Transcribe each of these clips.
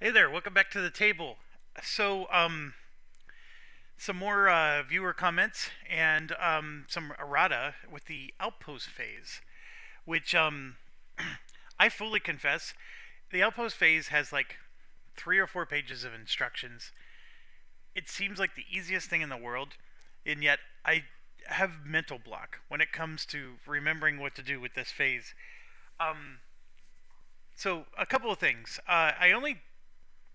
Hey there, welcome back to the table. So, some more viewer comments and some errata with the outpost phase, which I fully confess, the outpost phase has like 3 or 4 pages of instructions. It seems like the easiest thing in the world, and yet I have mental block when it comes to remembering what to do with this phase. Um, so, a couple of things. I only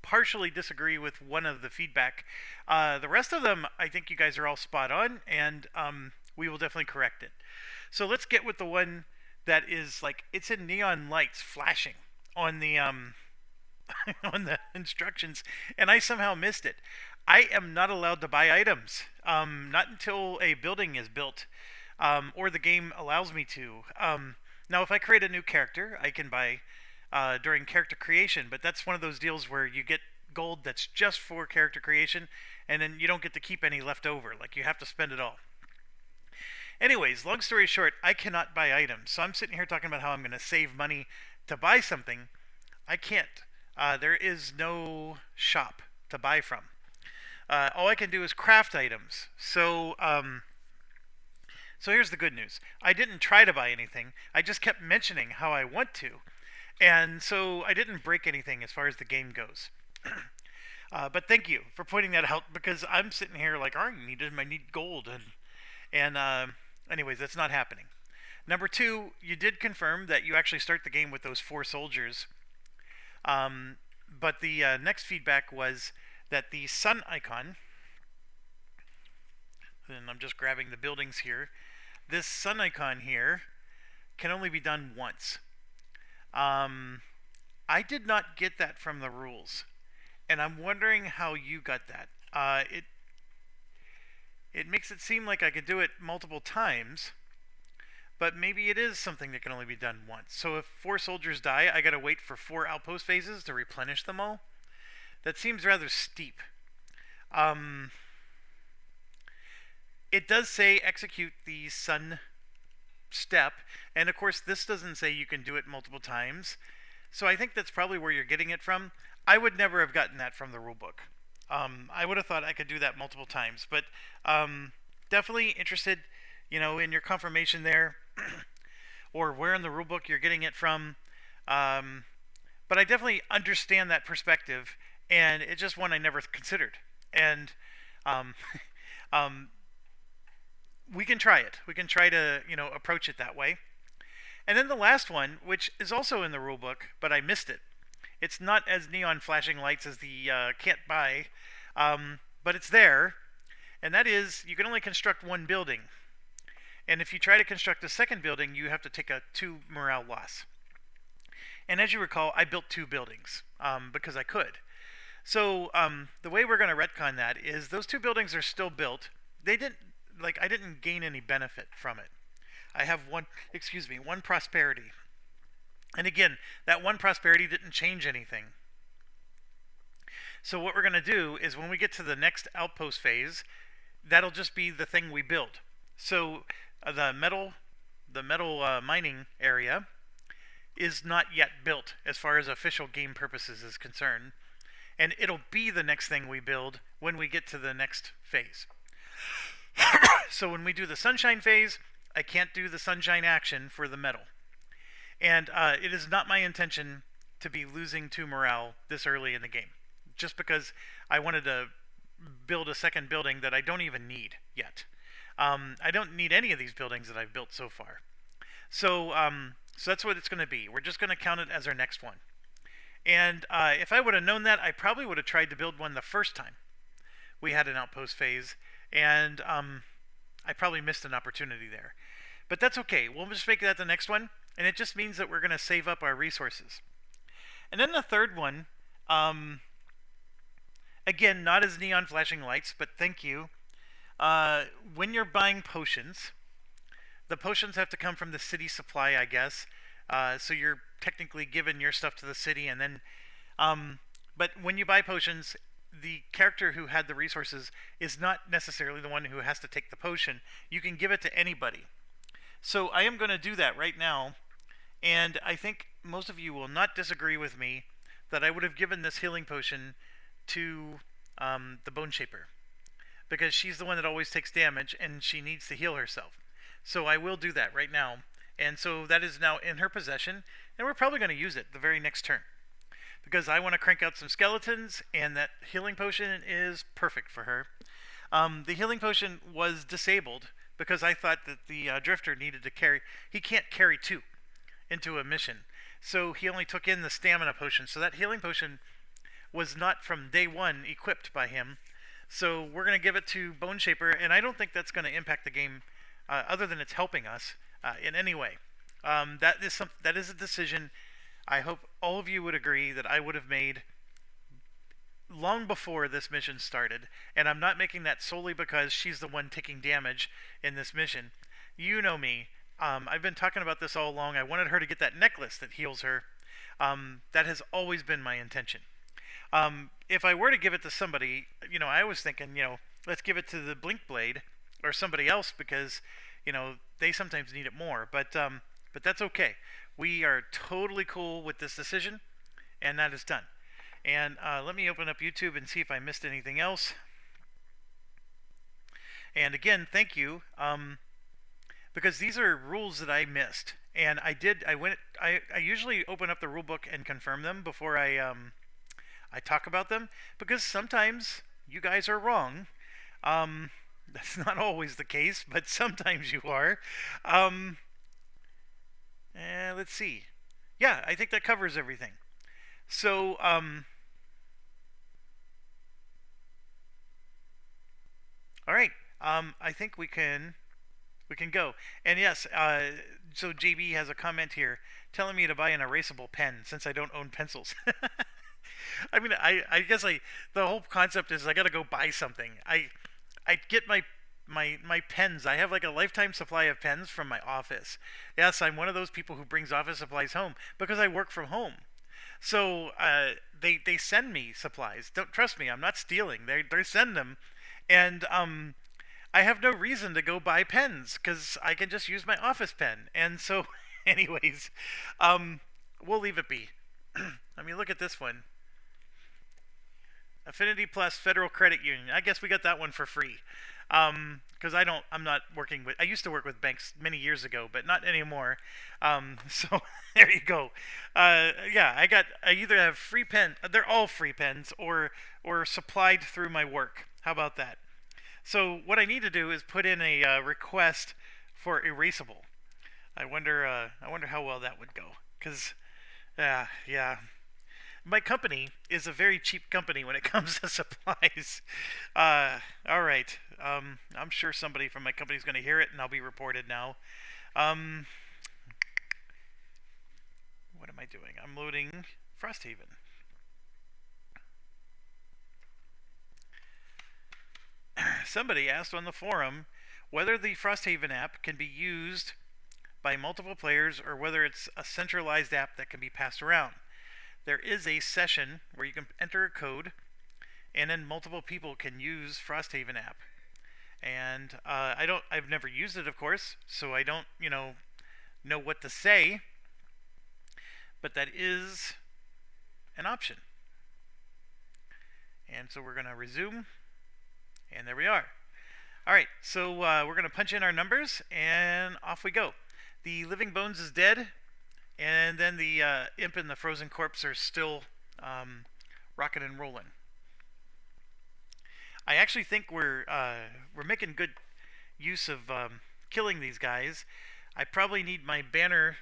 partially disagree with one of the feedback. The rest of them, I think you guys are all spot on, and we will definitely correct it. So let's get with the one that is like it's in neon lights flashing on the on the instructions, and I somehow missed it. I am not allowed to buy items, not until a building is built, or the game allows me to. Now, if I create a new character, I can buy during character creation, but that's one of those deals where you get gold that's just for character creation, and then you don't get to keep any left over. Like, you have to spend it all. Anyways, long story short, I cannot buy items. So I'm sitting here talking about how I'm going to save money to buy something. I can't. There is no shop to buy from. All I can do is craft items. So here's the good news. I didn't try to buy anything. I just kept mentioning how I want to. And so I didn't break anything as far as the game goes. But thank you for pointing that out, because I'm sitting here like, I need gold. And anyways, that's not happening. Number two, you did confirm that you actually start the game with those 4 soldiers. But the next feedback was that the sun icon, and I'm just grabbing the buildings here, this sun icon here can only be done once. I did not get that from the rules, and I'm wondering how you got that. It makes it seem like I could do it multiple times, but maybe it is something that can only be done once. So if 4 soldiers die, I gotta wait for 4 outpost phases to replenish them all? That seems rather steep. It does say execute the sun step, and of course this doesn't say you can do it multiple times, so I think that's probably where you're getting it from. I would never have gotten that from the rulebook. I would have thought I could do that multiple times, but definitely interested, in your confirmation there, or where in the rulebook you're getting it from. But I definitely understand that perspective, and it's just one I never considered. And um, um, we can try it. We can try to, approach it that way. And then the last one, which is also in the rulebook, but I missed it. It's not as neon flashing lights as the can't buy, but it's there. And that is, you can only construct 1 building. And if you try to construct a second building, you have to take a 2 morale loss. And as you recall, I built 2 buildings because I could. So the way we're going to retcon that is those 2 buildings are still built. I didn't gain any benefit from it. I have one prosperity. And again, that 1 prosperity didn't change anything. So what we're going to do is when we get to the next outpost phase, that'll just be the thing we build. So the metal mining area is not yet built as far as official game purposes is concerned. And it'll be the next thing we build when we get to the next phase. So when we do the sunshine phase, I can't do the sunshine action for the metal. And it is not my intention to be losing 2 morale this early in the game, just because I wanted to build a second building that I don't even need yet. I don't need any of these buildings that I've built so far. So that's what it's going to be. We're just going to count it as our next one. And if I would have known that, I probably would have tried to build one the first time we had an outpost phase, and I probably missed an opportunity there. But that's okay. We'll just make that the next one, and it just means that we're going to save up our resources. And then the third one, again, not as neon flashing lights, but thank you. When you're buying potions, the potions have to come from the city supply, I guess. So you're technically giving your stuff to the city, and then but when you buy potions, the character who had the resources is not necessarily the one who has to take the potion. You can give it to anybody. So I am going to do that right now, and I think most of you will not disagree with me that I would have given this healing potion to the Bone Shaper, because she's the one that always takes damage and she needs to heal herself. So I will do that right now. And so that is now in her possession, and we're probably going to use it the very next turn, because I want to crank out some skeletons, and that healing potion is perfect for her. The healing potion was disabled because I thought that the drifter needed to carry. He can't carry two into a mission, so he only took in the stamina potion. So that healing potion was not from day one equipped by him. So we're going to give it to Bone Shaper, and I don't think that's going to impact the game, other than it's helping us in any way. That is a decision I hope all of you would agree that I would have made long before this mission started, and I'm not making that solely because she's the one taking damage in this mission. You know me. I've been talking about this all along. I wanted her to get that necklace that heals her. That has always been my intention. If I were to give it to somebody, I was thinking, let's give it to the Blink Blade or somebody else, because, they sometimes need it more. But that's okay. We are totally cool with this decision, and that is done. And let me open up YouTube and see if I missed anything else. And again, thank you, because these are rules that I missed, and I usually open up the rule book and confirm them before I talk about them, because sometimes you guys are wrong. That's not always the case, but sometimes you are. Let's see. Yeah, I think that covers everything. So, all right. I think we can go. And yes, so JB has a comment here telling me to buy an erasable pen since I don't own pencils. I mean, I guess the whole concept is I got to go buy something. I get my pens. I have like a lifetime supply of pens from my office. Yes, I'm one of those people who brings office supplies home because I work from home. So they send me supplies. Don't trust me. I'm not stealing. They send them, and I have no reason to go buy pens because I can just use my office pen. And so, anyways, we'll leave it be. Let me look at this one. Affinity Plus Federal Credit Union. I guess we got that one for free. Because I'm not working with, I used to work with banks many years ago, but not anymore. So there you go. Yeah, I either have free pen, they're all free pens, or supplied through my work. How about that? So what I need to do is put in a request for erasable. I wonder how well that would go. Because, yeah. My company is a very cheap company when it comes to supplies. All right. I'm sure somebody from my company is going to hear it, and I'll be reported now. What am I doing? I'm loading Frosthaven. Somebody asked on the forum whether the Frosthaven app can be used by multiple players or whether it's a centralized app that can be passed around. There is a session where you can enter a code, and then multiple people can use Frosthaven app. And I've never used it, of course, so I don't, know what to say. But that is an option. And so we're going to resume, and there we are. All right, so we're going to punch in our numbers, and off we go. The Living Bones is dead. And then the imp and the frozen corpse are still rocking and rolling. I actually think we're making good use of killing these guys. I probably need my banner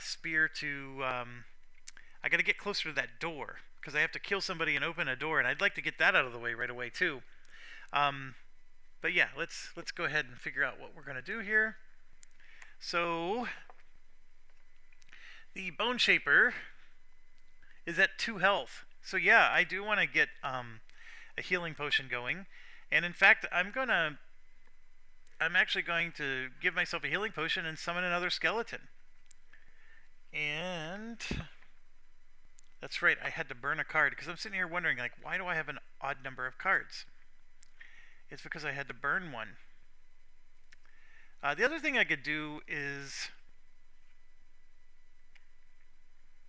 spear to. I got to get closer to that door because I have to kill somebody and open a door, and I'd like to get that out of the way right away too. But yeah, let's go ahead and figure out what we're gonna do here. So. The Bone Shaper is at 2 health. So yeah, I do want to get a healing potion going. And in fact, I'm actually going to give myself a healing potion and summon another skeleton. And that's right, I had to burn a card because I'm sitting here wondering, like, why do I have an odd number of cards? It's because I had to burn one. The other thing I could do is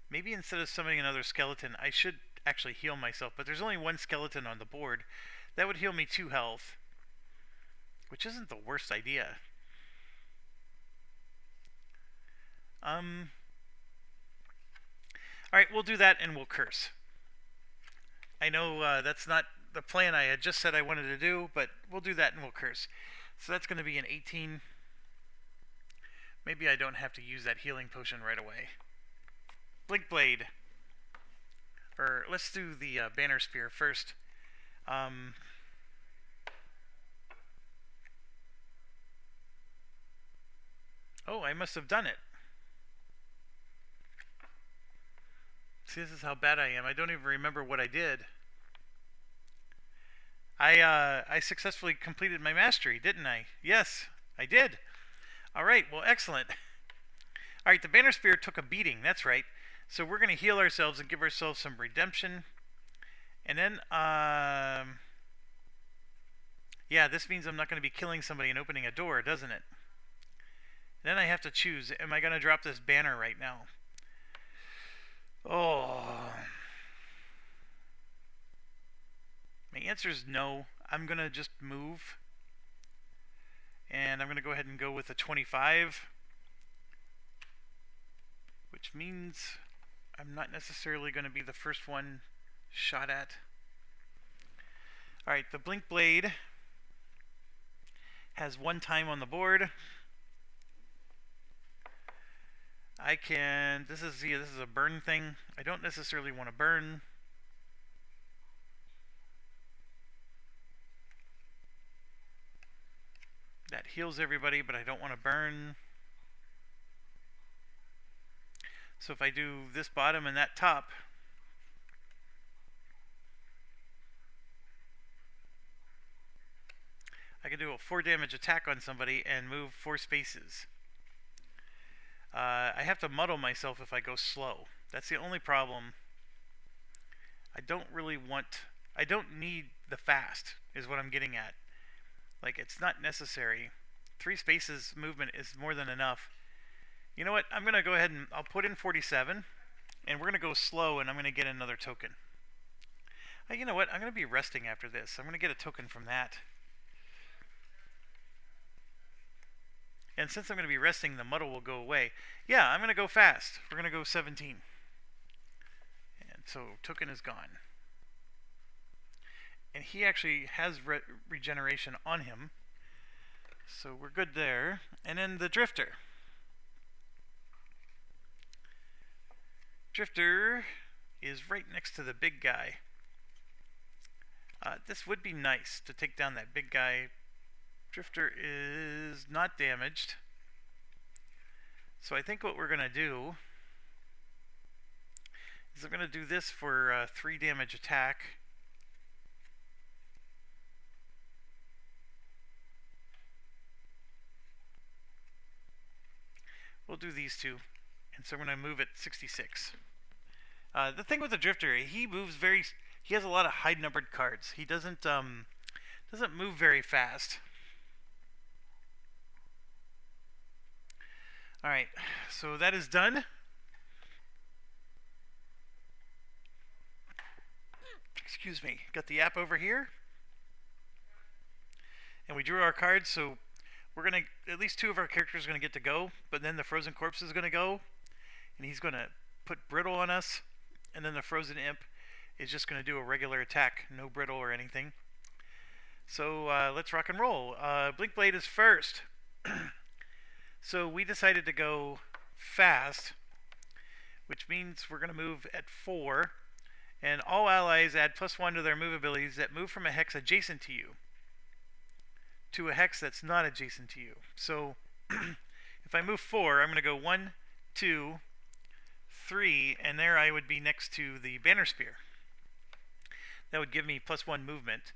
Maybe instead of summoning another skeleton, I should actually heal myself. But there's only one skeleton on the board. That would heal me 2 health, which isn't the worst idea. Alright, we'll do that and we'll curse. I know that's not the plan I had just said I wanted to do, but we'll do that and we'll curse. So that's going to be an 18. Maybe I don't have to use that healing potion right away. Blink Blade. Or let's do the Banner Spear first. Oh, I must have done it. See, this is how bad I am. I don't even remember what I did. I successfully completed my mastery, didn't I? Yes, I did. Alright, well, excellent. Alright, the Banner Spear took a beating, that's right. So we're going to heal ourselves and give ourselves some redemption. And then, yeah, this means I'm not going to be killing somebody and opening a door, doesn't it? Then I have to choose, am I going to drop this banner right now? Oh. My answer is no. I'm going to just move. And I'm going to go ahead and go with a 25. Which means I'm not necessarily going to be the first one shot at. Alright, the Blink Blade has 1 time on the board. I can, this is a burn thing. I don't necessarily want to burn. That heals everybody, but I don't want to burn. So if I do this bottom and that top, I can do a 4 damage attack on somebody and move 4 spaces. I have to muddle myself if I go slow. That's the only problem. I don't need the fast, is what I'm getting at. Like, it's not necessary. 3 spaces movement is more than enough. You know what? I'm going to go ahead and I'll put in 47. And we're going to go slow and I'm going to get another token. You know what? I'm going to be resting after this. I'm going to get a token from that. And since I'm going to be resting, the muddle will go away. Yeah, I'm going to go fast. We're going to go 17. And so token is gone. And he actually has regeneration on him. So we're good there. And then the Drifter. Drifter is right next to the big guy. This would be nice to take down that big guy. Drifter is not damaged. So I think what we're going to do is I'm going to do this for 3 damage attack. We'll do these two. And so I'm going to move at 66. The thing with the Drifter, he moves he has a lot of high numbered cards. He doesn't move very fast. Alright, so that is done. Excuse me. Got the app over here. And we drew our cards, so we're going to, at least 2 of our characters are going to get to go, but then the Frozen Corpse is going to go, and he's going to put Brittle on us, and then the Frozen Imp is just going to do a regular attack, no Brittle or anything. So let's rock and roll. Blink Blade is first. So we decided to go fast, which means we're going to move at 4, and all allies add +1 to their move abilities that move from a hex adjacent to you to a hex that's not adjacent to you. So if I move 4, I'm going to go 1, 2, 3, and there I would be next to the Banner Spear. That would give me +1 movement.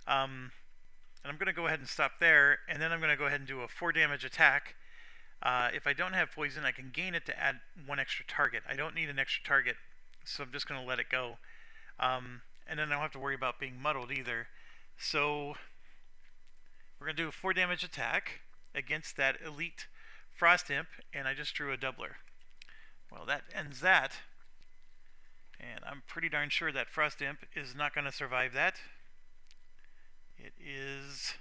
And I'm going to go ahead and stop there, and then I'm going to go ahead and do a 4 damage attack. If I don't have poison, I can gain it to add 1 extra target. I don't need an extra target, so I'm just going to let it go. And then I don't have to worry about being muddled either. So we're going to do a 4 damage attack against that elite Frost Imp, and I just drew a doubler. Well, that ends that. I'm pretty darn sure that Frost Imp is not going to survive that. It is...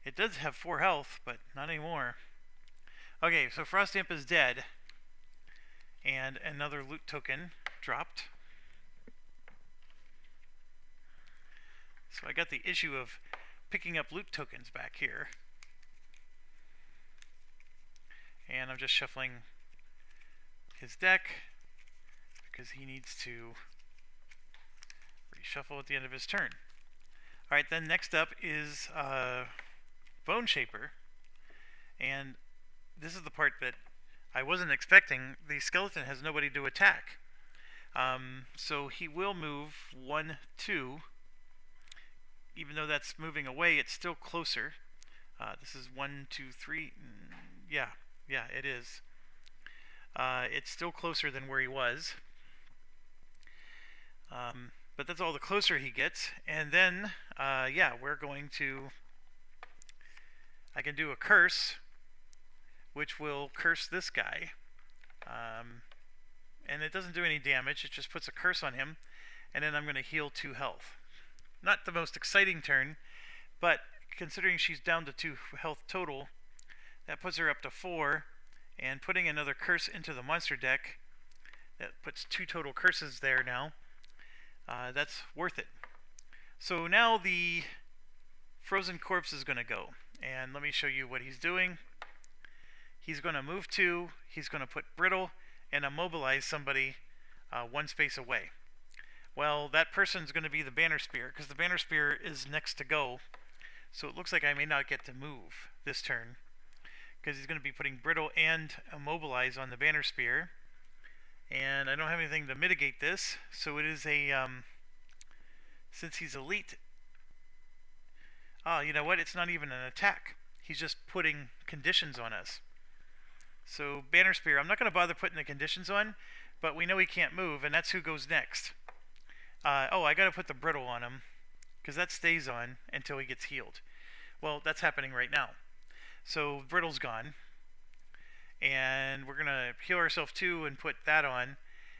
It does have 4 health, but not anymore. Okay, so Frost Imp is dead. And another loot token dropped. So I got the issue of picking up loot tokens back here. And I'm just shuffling his deck because he needs to reshuffle at the end of his turn. Alright, then next up is Bone Shaper. And this is the part that I wasn't expecting. The skeleton has nobody to attack. So he will move 1, 2. Even though that's moving away, it's still closer. This is 1, 2, 3. Yeah, it is. It's still closer than where he was. But that's all the closer he gets. And then, yeah, we're going to... I can do a curse, which will curse this guy. And it doesn't do any damage. It just puts a curse on him. And then I'm going to heal 2 health. Not the most exciting turn, but considering she's down to 2 health total, that puts her up to 4. And putting another curse into the monster deck, that puts 2 total curses there now. That's worth it. So now the frozen corpse is going to go. And let me show you what he's doing. He's going to move 2. He's going to put brittle and immobilize somebody 1 space away. Well, that person's going to be the Banner Spear, because the Banner Spear is next to go. So it looks like I may not get to move this turn, because he's going to be putting brittle and immobilize on the Banner Spear. And I don't have anything to mitigate this, so it is a, since he's elite, you know what, it's not even an attack. He's just putting conditions on us. So Banner Spear, I'm not going to bother putting the conditions on, but we know he can't move, and that's who goes next. Oh, I got to put the brittle on him, because that stays on until he gets healed. Well, that's happening right now. So brittle's gone, and we're going to heal ourselves too and put that on,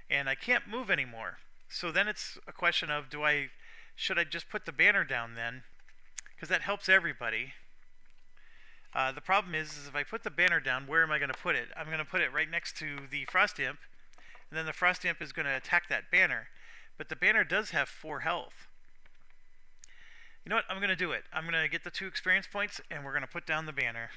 and I can't move anymore. So then it's a question of, should I just put the banner down then? Because that helps everybody. The problem is if I put the banner down, where am I going to put it? I'm going to put it right next to the Frost Imp, and then the Frost Imp is going to attack that banner. But the banner does have 4 health. You know what? I'm going to do it. I'm going to get the 2 experience points, and we're going to put down the banner.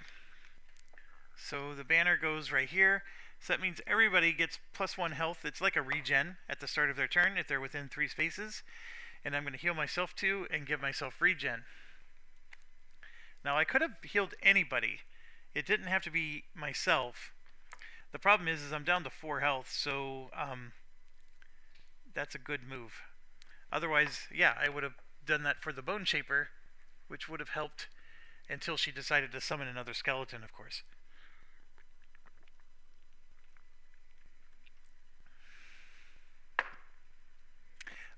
So the banner goes right here. So that means everybody gets +1 health. It's like a regen at the start of their turn if they're within 3 spaces. And I'm going to heal myself too and give myself regen. Now I could have healed anybody. It didn't have to be myself. The problem is I'm down to 4 health, so that's a good move. Otherwise, yeah, I would have done that for the Bone Shaper, which would have helped until she decided to summon another skeleton, of course.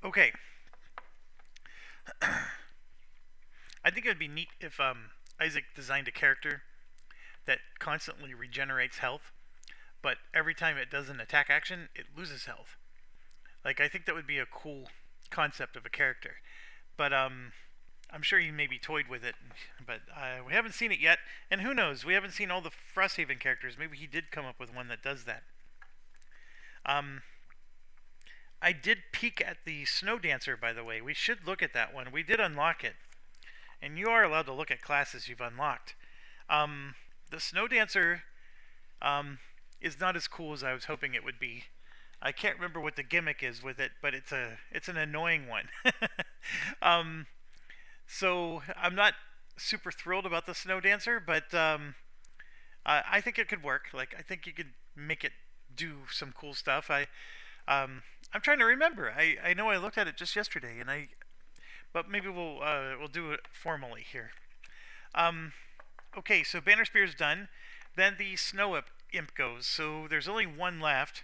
Okay. I think it would be neat if Isaac designed a character that constantly regenerates health, but every time it does an attack action, it loses health. Like, I think that would be a cool concept of a character. But I'm sure he maybe toyed with it, but we haven't seen it yet. And who knows? We haven't seen all the Frosthaven characters. Maybe he did come up with one that does that. I did peek at the Snow Dancer, by the way. We should look at that one. We did unlock it. And you are allowed to look at classes you've unlocked. The Snow Dancer is not as cool as I was hoping it would be. I can't remember what the gimmick is with it, but it's an annoying one. So I'm not super thrilled about the Snow Dancer, but I think it could work. Like, I think you could make it do some cool stuff. I'm trying to remember. I know I looked at it just yesterday, but maybe we'll do it formally here. Okay, so Banner Spear's done. Then the Snow Imp goes. So there's only 1 left.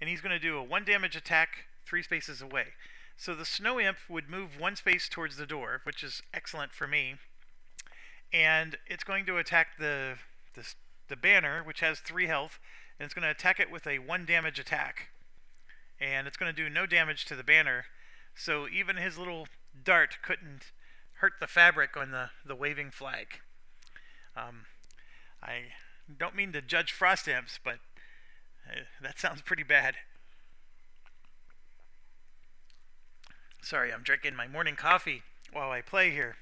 And he's going to do a 1 damage attack 3 spaces away. So the Snow Imp would move 1 space towards the door, which is excellent for me. And it's going to attack the banner, which has 3 health. And it's going to attack it with a 1 damage attack. and it's going to do no damage to the banner. So even his little dart couldn't hurt the fabric on the waving flag. I don't mean to judge frost imps, but that sounds pretty bad. Sorry, I'm drinking my morning coffee while I play here.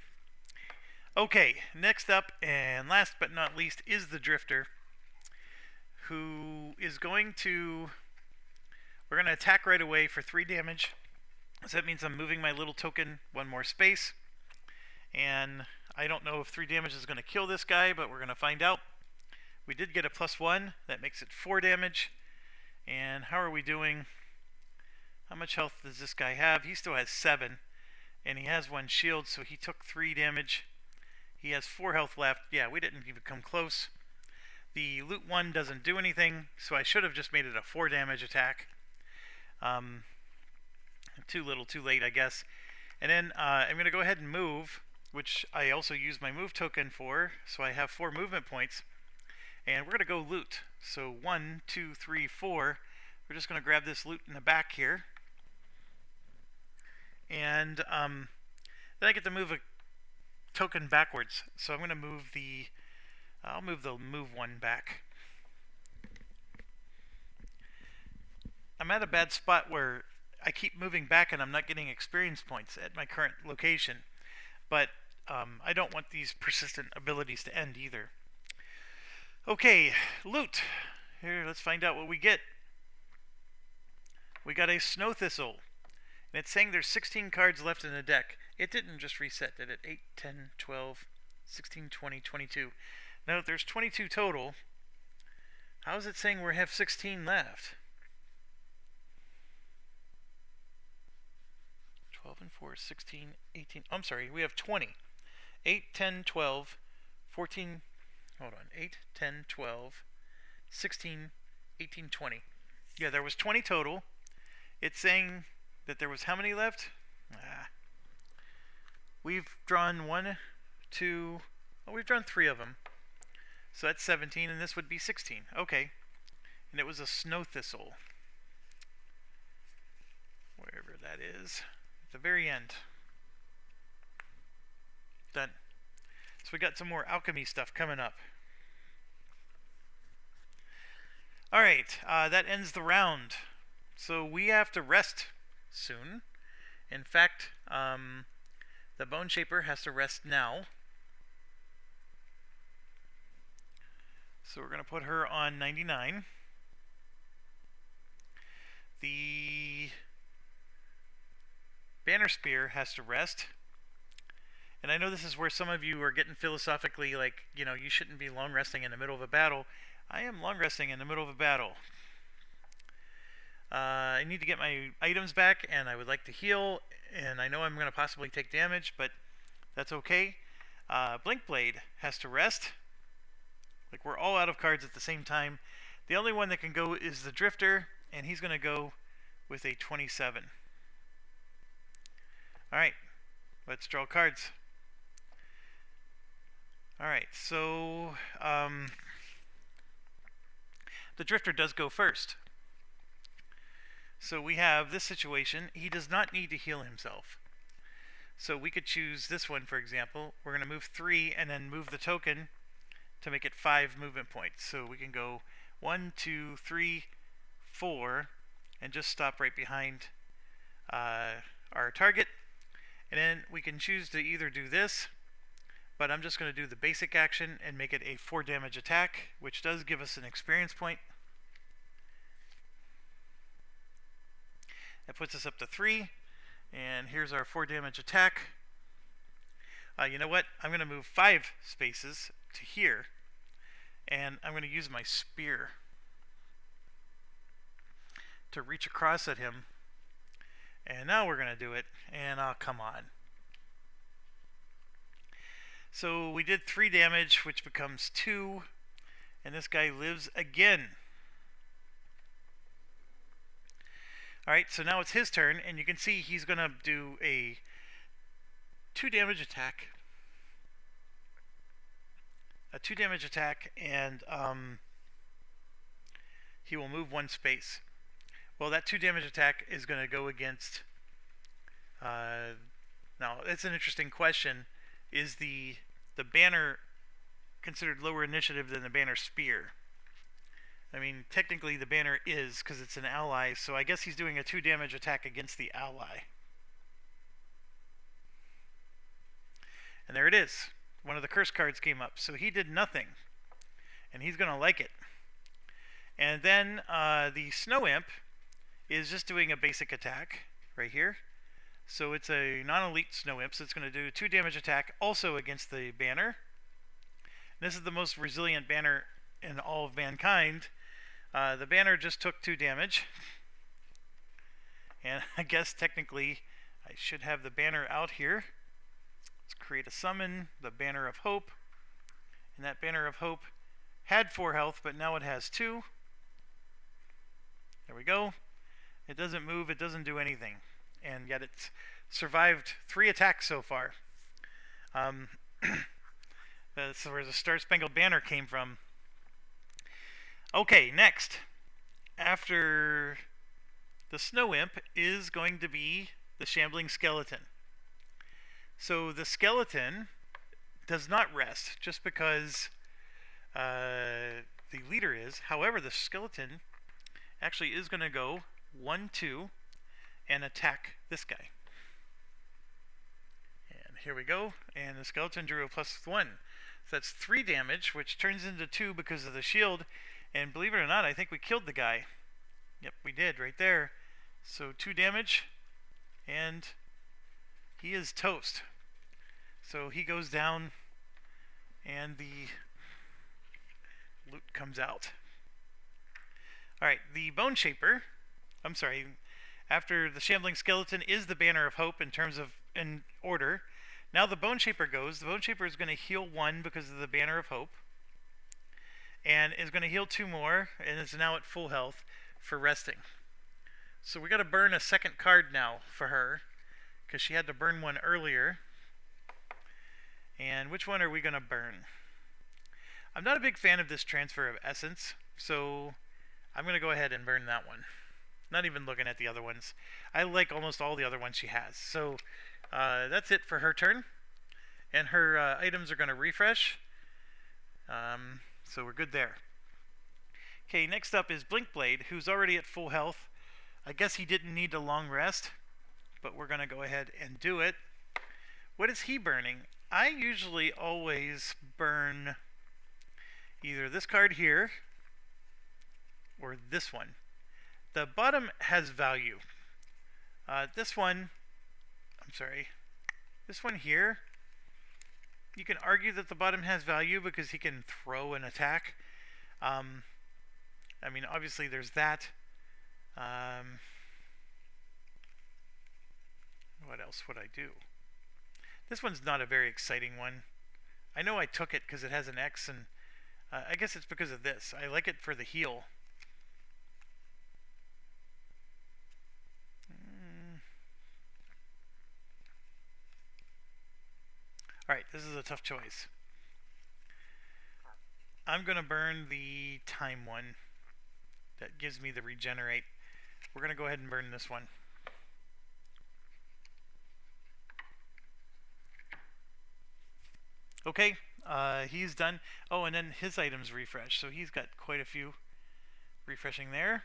Okay, next up and last but not least is the Drifter, who is going to... We're going to attack right away for 3 damage. So that means I'm moving my little token 1 more space. And I don't know if 3 damage is going to kill this guy, but we're going to find out. We did get a +1. That makes it 4 damage. And how are we doing? How much health does this guy have? He still has 7. And he has 1 shield, so he took 3 damage. He has 4 health left. Yeah, we didn't even come close. The loot 1 doesn't do anything, so I should have just made it a 4 damage attack. Too little, too late, I guess. And then I'm going to go ahead and move, which I also use my move token for, so I have 4 movement points. And we're going to go loot. So 1, 2, 3, 4. We're just going to grab this loot in the back here. And then I get to move a token backwards. So I'm going to move the... I'll move the move 1 back. I'm at a bad spot where I keep moving back and I'm not getting experience points at my current location. But I don't want these persistent abilities to end either. Okay, loot. Here, let's find out what we get. We got a Snow Thistle. And it's saying there's 16 cards left in the deck. It didn't just reset, did it? 8, 10, 12, 16, 20, 22. No, there's 22 total. How is it saying we have 16 left? 12 and 4, 16, 18. I'm sorry, we have 20. 8, 10, 12, 14. Hold on. 8, 10, 12, 16, 18, 20. Yeah, there was 20 total. It's saying that there was how many left? We've drawn 1, 2... Oh, we've drawn 3 of them. So that's 17, and this would be 16. Okay. And it was a Snow Thistle. Wherever that is. At the very end. Done. So we got some more alchemy stuff coming up. Alright, that ends the round. So we have to rest soon. In fact, the Bone Shaper has to rest now. So we're going to put her on 99. The Banner Spear has to rest. And I know this is where some of you are getting philosophically like, you know, you shouldn't be long resting in the middle of a battle. I am long resting in the middle of a battle. I need to get my items back, and I would like to heal, and I know I'm going to possibly take damage, but that's okay. Blink Blade has to rest. Like, we're all out of cards at the same time. The only one that can go is the Drifter, and he's going to go with a 27. Alright, let's draw cards. Alright, so the Drifter does go first. So we have this situation. He does not need to heal himself. So we could choose this one, for example. We're going to move 3 and then move the token to make it 5 movement points. So we can go 1, 2, 3, 4, and just stop right behind our target. And then we can choose to either do this, but I'm just going to do the basic action and make it a 4 damage attack, which does give us an experience point. That puts us up to 3, and here's our 4 damage attack. You know what? I'm going to move 5 spaces to here, and I'm going to use my spear to reach across at him. And now we're going to do it, and come on. So we did 3 damage, which becomes 2, and this guy lives again. Alright, so now it's his turn, and you can see he's going to do a 2 damage attack. A 2 damage attack, and he will move 1 space. Well, that 2 damage attack is going to go against. Now, it's an interesting question. Is the banner considered lower initiative than the banner spear? I mean, technically the banner is, because it's an ally, so I guess he's doing a 2 damage attack against the ally. And there it is. One of the curse cards came up, so he did nothing. And he's going to like it. And then the Snow Imp is just doing a basic attack right here. So it's a non-elite Snow Imp, so it's going to do a 2 damage attack also against the banner. This is the most resilient banner in all of mankind. The banner just took 2 damage. And I guess technically I should have the banner out here. Let's create a summon, the Banner of Hope. And that Banner of Hope had 4 health, but now it has 2. There we go. It doesn't move, it doesn't do anything. And yet it's survived 3 attacks so far. That's where the Star Spangled Banner came from. Okay, next. After the Snow Imp is going to be the Shambling Skeleton. So the Skeleton does not rest just because the leader is. However, the Skeleton actually is going to go 1-2 and attack this guy. And here we go. And the Skeleton drew a +1. So that's 3 damage, which turns into 2 because of the shield. And believe it or not, I think we killed the guy. Yep, we did right there. So 2 damage, and he is toast. So he goes down, and the loot comes out. Alright, the Bone Shaper, I'm sorry, after the Shambling Skeleton is the Banner of Hope in terms of in order. Now the Bone Shaper goes. The Bone Shaper is going to heal 1 because of the Banner of Hope. And is going to heal 2 more, and is now at full health for resting. So we got to burn a second card now for her, because she had to burn one earlier. And which one are we going to burn? I'm not a big fan of this transfer of essence, so I'm going to go ahead and burn that one. Not even looking at the other ones. I like almost all the other ones she has. So that's it for her turn. And her items are going to refresh. So we're good there. Okay, next up is Blinkblade, who's already at full health. I guess he didn't need a long rest, but we're going to go ahead and do it. What is he burning? I usually always burn either this card here or this one. The bottom has value. This one here, you can argue that the bottom has value because he can throw an attack. I mean, obviously there's that. What else would I do? This one's not a very exciting one. I know I took it because it has an X, and I guess it's because of this. I like it for the heal. Alright, this is a tough choice. I'm going to burn the time one. That gives me the regenerate. We're going to go ahead and burn this one. Okay, he's done. Oh, and then his items refresh. So he's got quite a few refreshing there.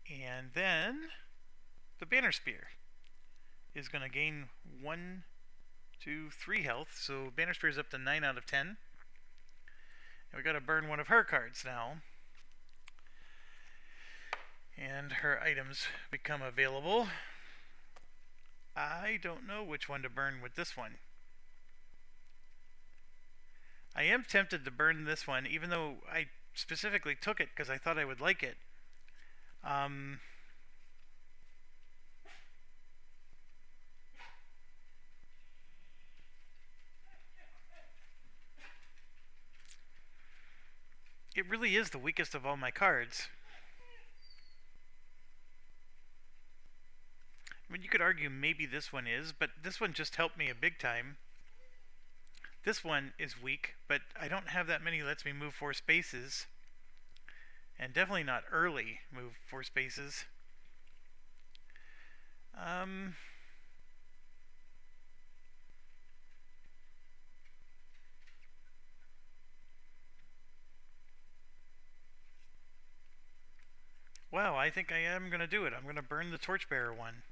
And then the Banner Spear is going to gain 1, 2, 3 health. So Banner Spear is up to 9 out of 10. And we got to burn one of her cards now. And her items become available. I don't know which one to burn with this one. I am tempted to burn this one, even though I specifically took it because I thought I would like it. It really is the weakest of all my cards. I mean, you could argue maybe this one is, but this one just helped me a big time. This one is weak, but I don't have that many lets me move 4 spaces. And definitely not early move 4 spaces. Wow, I think I am going to do it. I'm going to burn the torchbearer one.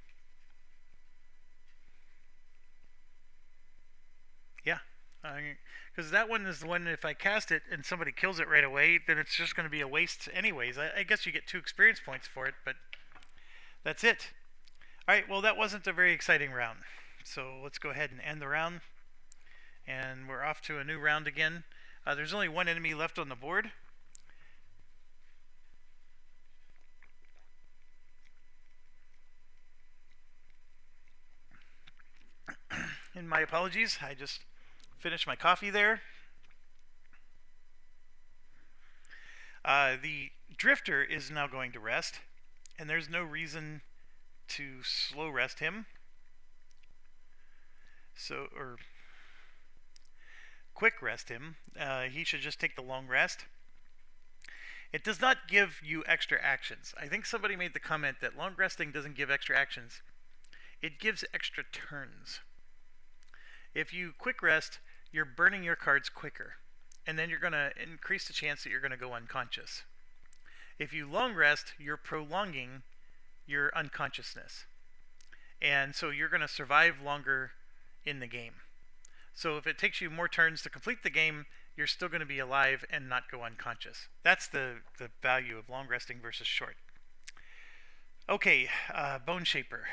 Yeah. Because that one is the one, if I cast it and somebody kills it right away, then it's just going to be a waste anyways. I guess you get 2 experience points for it, but that's it. Alright, well that wasn't a very exciting round. So let's go ahead and end the round. And we're off to a new round again. There's only one enemy left on the board. And my apologies, I just finished my coffee there. The drifter is now going to rest, and there's no reason to slow rest him. Or quick rest him. He should just take the long rest. It does not give you extra actions. I think somebody made the comment that long resting doesn't give extra actions. It gives extra turns. If you quick rest, you're burning your cards quicker, and then you're going to increase the chance that you're going to go unconscious. If you long rest, you're prolonging your unconsciousness, and so you're going to survive longer in the game. So if it takes you more turns to complete the game, you're still going to be alive and not go unconscious. That's the value of long resting versus short. Okay, Bone Shaper.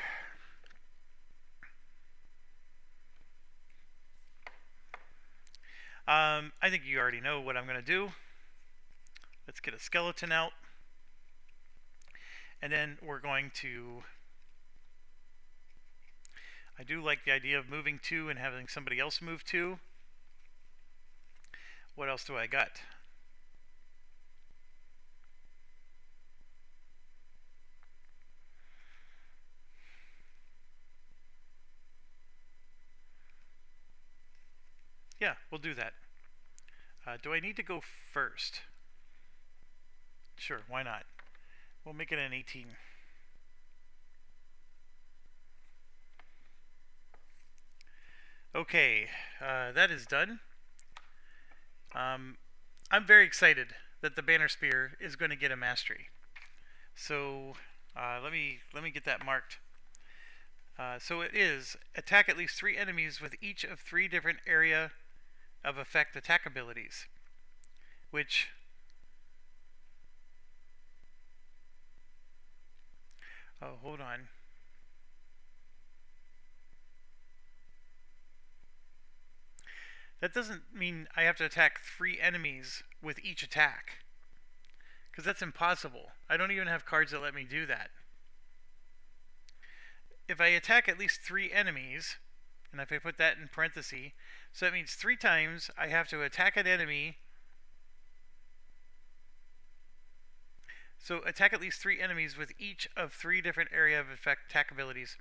I think you already know what I'm going to do. Let's get a skeleton out. And then we're going to... I do like the idea of moving 2 and having somebody else move 2. What else do I got? Yeah, we'll do that. Do I need to go first? Sure, why not? We'll make it an 18. Okay, that is done. I'm very excited that the Banner Spear is going to get a mastery. So let me get that marked. So it is attack at least 3 enemies with each of 3 different area of effect attack abilities, which hold on. That doesn't mean I have to attack 3 enemies with each attack, because that's impossible. I don't even have cards that let me do that. If I attack at least 3 enemies, and if I put that in parentheses, so that means 3 times I have to attack an enemy. So attack at least 3 enemies with each of 3 different area of effect attack abilities.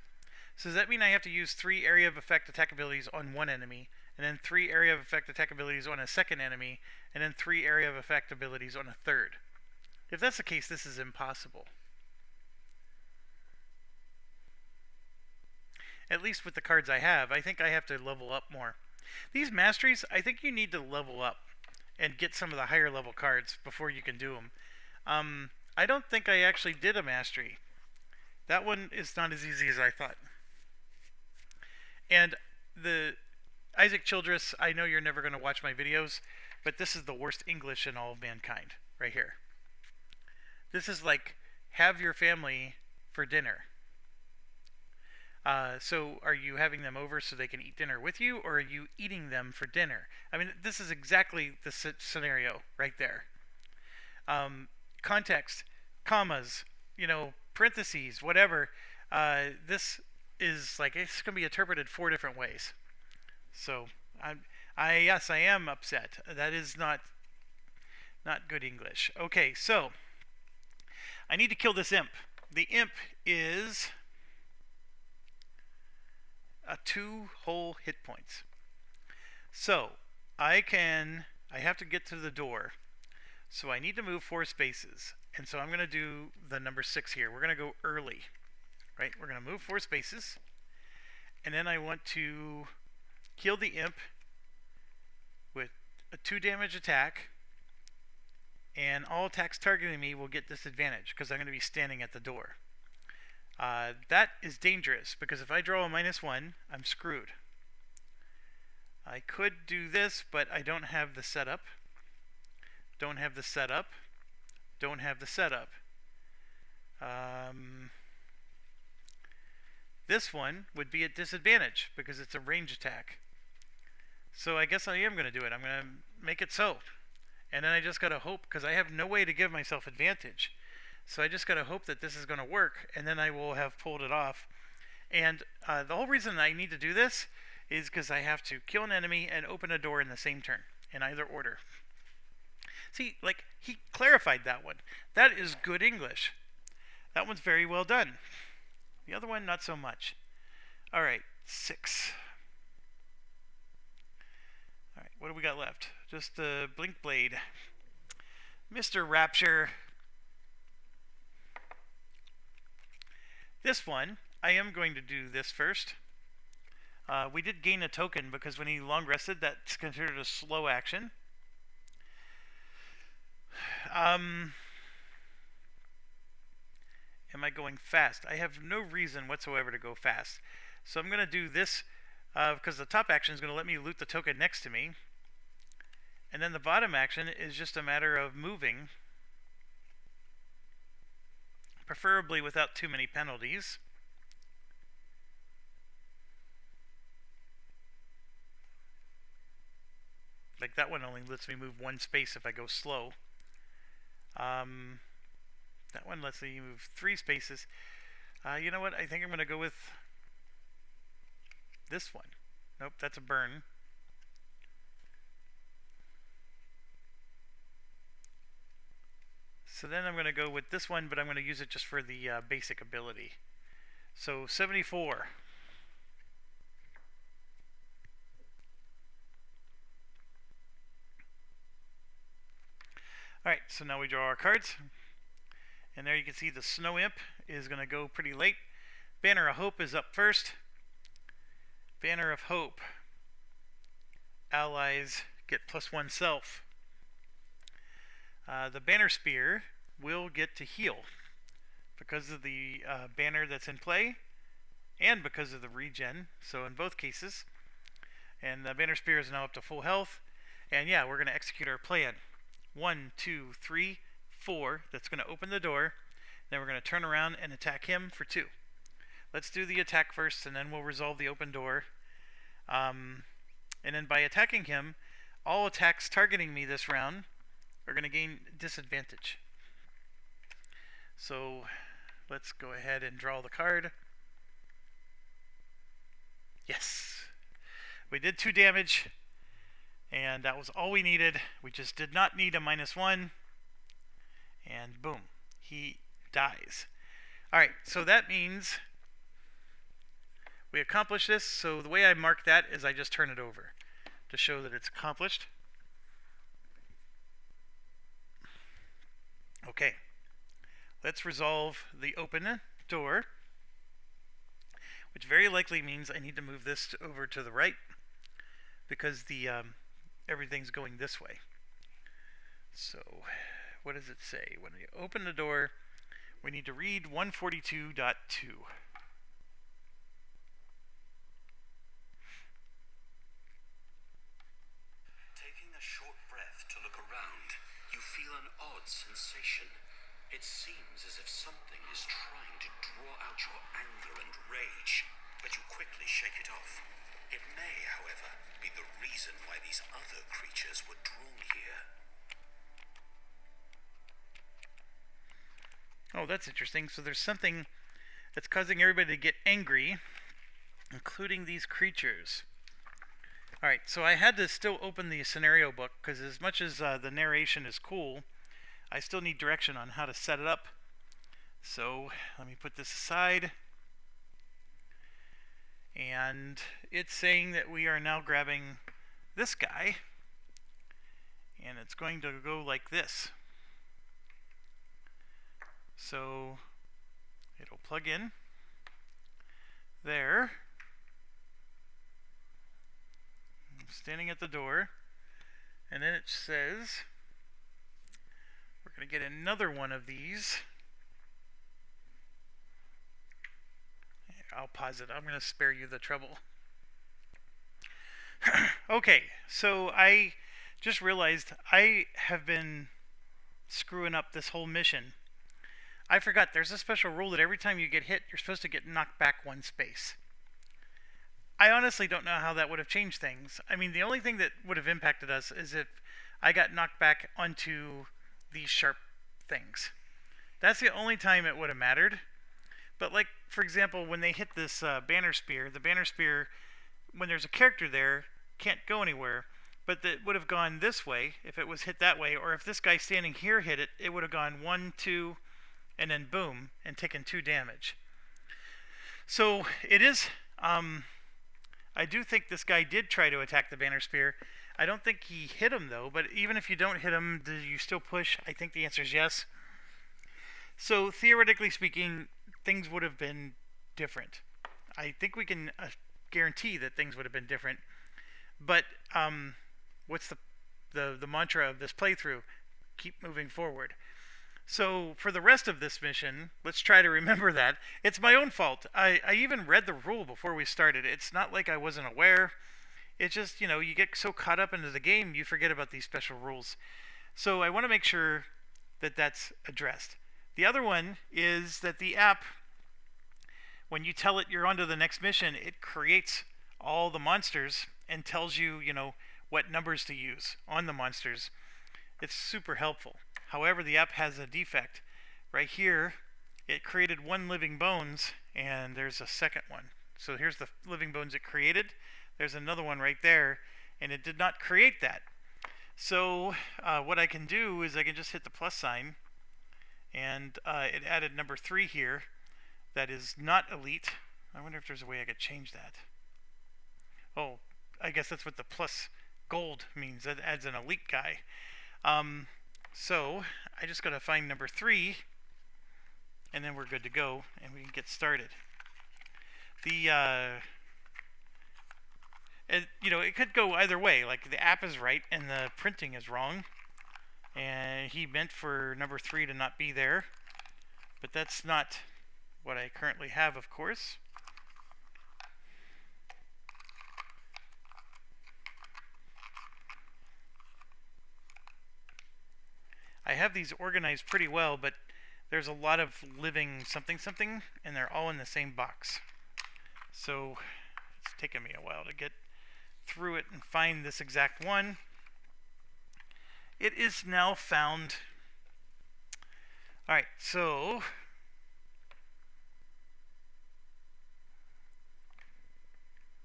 So does that mean I have to use 3 area of effect attack abilities on one enemy, and then 3 area of effect attack abilities on a second enemy, and then 3 area of effect abilities on a third? If that's the case, this is impossible. At least with the cards I have, I think I have to level up more. These masteries, I think you need to level up and get some of the higher level cards before you can do them. I don't think I actually did a mastery. That one is not as easy as I thought. And the Isaac Childress, I know you're never going to watch my videos, but this is the worst English in all of mankind, right here. This is like, have your family for dinner. So are you having them over so they can eat dinner with you, or are you eating them for dinner? I mean, this is exactly the scenario right there. Context, commas, parentheses, whatever. This is like, it's going to be interpreted 4 different ways. So, yes, I am upset. That is not good English. Okay, so I need to kill this imp. The imp is 2 whole hit points. So I have to get to the door. So I need to move 4 spaces. And so I'm going to do the number 6 here. We're going to go early, right? We're going to move 4 spaces. And then I want to kill the imp with a 2 damage attack. And all attacks targeting me will get disadvantage because I'm going to be standing at the door. That is dangerous because if I draw a -1, I'm screwed. I could do this, but I don't have the setup. Don't have the setup. Don't have the setup. This one would be at disadvantage because it's a range attack. So I guess I am going to do it. I'm going to make it so. And then I just got to hope, because I have no way to give myself advantage. So I just got to hope that this is going to work, and then I will have pulled it off. And the whole reason I need to do this is because I have to kill an enemy and open a door in the same turn, in either order. See, like, he clarified that one. That is good English. That one's very well done. The other one, not so much. All right, 6. All right, what do we got left? Just the Blink Blade. Mr. Rapture. This one, I am going to do this first. We did gain a token because when he long rested, that's considered a slow action. Am I going fast? I have no reason whatsoever to go fast. So I'm going to do this because the top action is going to let me loot the token next to me. And then the bottom action is just a matter of moving, preferably without too many penalties. Like that one only lets me move 1 space if I go slow. That one lets me move 3 spaces. You know what? I think I'm going to go with this one. Nope, that's a burn. So then I'm going to go with this one, but I'm going to use it just for the basic ability. So 74. Alright, so now we draw our cards. And there you can see the Snow Imp is going to go pretty late. Banner of Hope is up first. Banner of Hope. Allies get +1 self. The Banner Spear will get to heal because of the banner that's in play and because of the regen, so in both cases. And the Banner Spear is now up to full health. And yeah, we're going to execute our plan. 1, 2, 3, 4. That's going to open the door. Then we're going to turn around and attack him for 2. Let's do the attack first, and then we'll resolve the open door. And then by attacking him, all attacks targeting me this round are going to gain disadvantage. So let's go ahead and draw the card. Yes. We did 2 damage, and that was all we needed. We just did not need a -1. And boom, he dies. Alright, so that means we accomplished this. So the way I mark that is I just turn it over to show that it's accomplished. Okay, let's resolve the open door, which very likely means I need to move this over to the right because the everything's going this way. So what does it say? When we open the door, we need to read 142.2. Taking a short breath to look around, you feel an odd sensation. It seems as if something is trying to draw out your anger and rage, but you quickly shake it off. It may, however, be the reason why these other creatures were drawn here. Oh, that's interesting. So there's something that's causing everybody to get angry, including these creatures. Alright, so I had to still open the scenario book, because as much as the narration is cool, I still need direction on how to set it up. So let me put this aside. And it's saying that we are now grabbing this guy, and it's going to go like this. So it'll plug in there. I'm standing at the door, and then it says we're going to get another one of these. I'll pause it. I'm going to spare you the trouble. Okay, so I just realized I have been screwing up this whole mission. I forgot there's a special rule that every time you get hit, you're supposed to get knocked back one space. I honestly don't know how that would have changed things. I mean, the only thing that would have impacted us is if I got knocked back onto these sharp things. That's the only time it would have mattered. But, like, for example, when they hit this banner spear, the banner spear, when there's a character there, can't go anywhere. But it would have gone this way if it was hit that way. Or if this guy standing here hit it, it would have gone 1, 2, and then boom, and taken 2 damage. So it is. I do think this guy did try to attack the banner spear. I don't think he hit him though. But even if you don't hit him, do you still push? I think the answer is yes. So theoretically speaking, things would have been different. I think we can guarantee that things would have been different. But what's the mantra of this playthrough? Keep moving forward. So for the rest of this mission, let's try to remember that. It's my own fault. I even read the rule before we started. It's not like I wasn't aware. It's just, you get so caught up into the game, you forget about these special rules. So I want to make sure that that's addressed. The other one is that the app, when you tell it you're on to the next mission, it creates all the monsters and tells you, what numbers to use on the monsters. It's super helpful. However, the app has a defect. Right here, it created 1 living bones, and there's a second one. So here's the living bones it created. There's another one right there, and it did not create that. So what I can do is I can just hit the plus sign, and it added number 3 here. That is not elite. I wonder if there's a way I could change that. Oh, I guess that's what the plus gold means. That adds an elite guy. So I just got to find number 3, and then we're good to go, and we can get started. It could go either way. Like the app is right and the printing is wrong, and he meant for number 3 to not be there, but that's not what I currently have, of course. I have these organized pretty well, but there's a lot of living something something, and they're all in the same box. So it's taken me a while to get through it and find this exact one. It is now found. Alright, so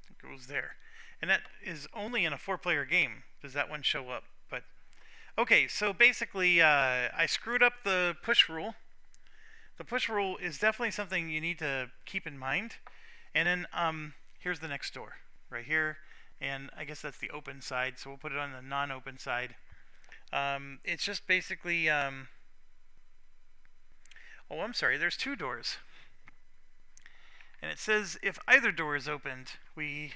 it goes there. And that is only in a 4-player game does that one show up. But okay, so basically I screwed up the push rule. The push rule is definitely something you need to keep in mind. And then here's the next door right here, and I guess that's the open side, so we'll put it on the non-open side. It's just basically oh, I'm sorry, there's 2 doors, and it says if either door is opened, we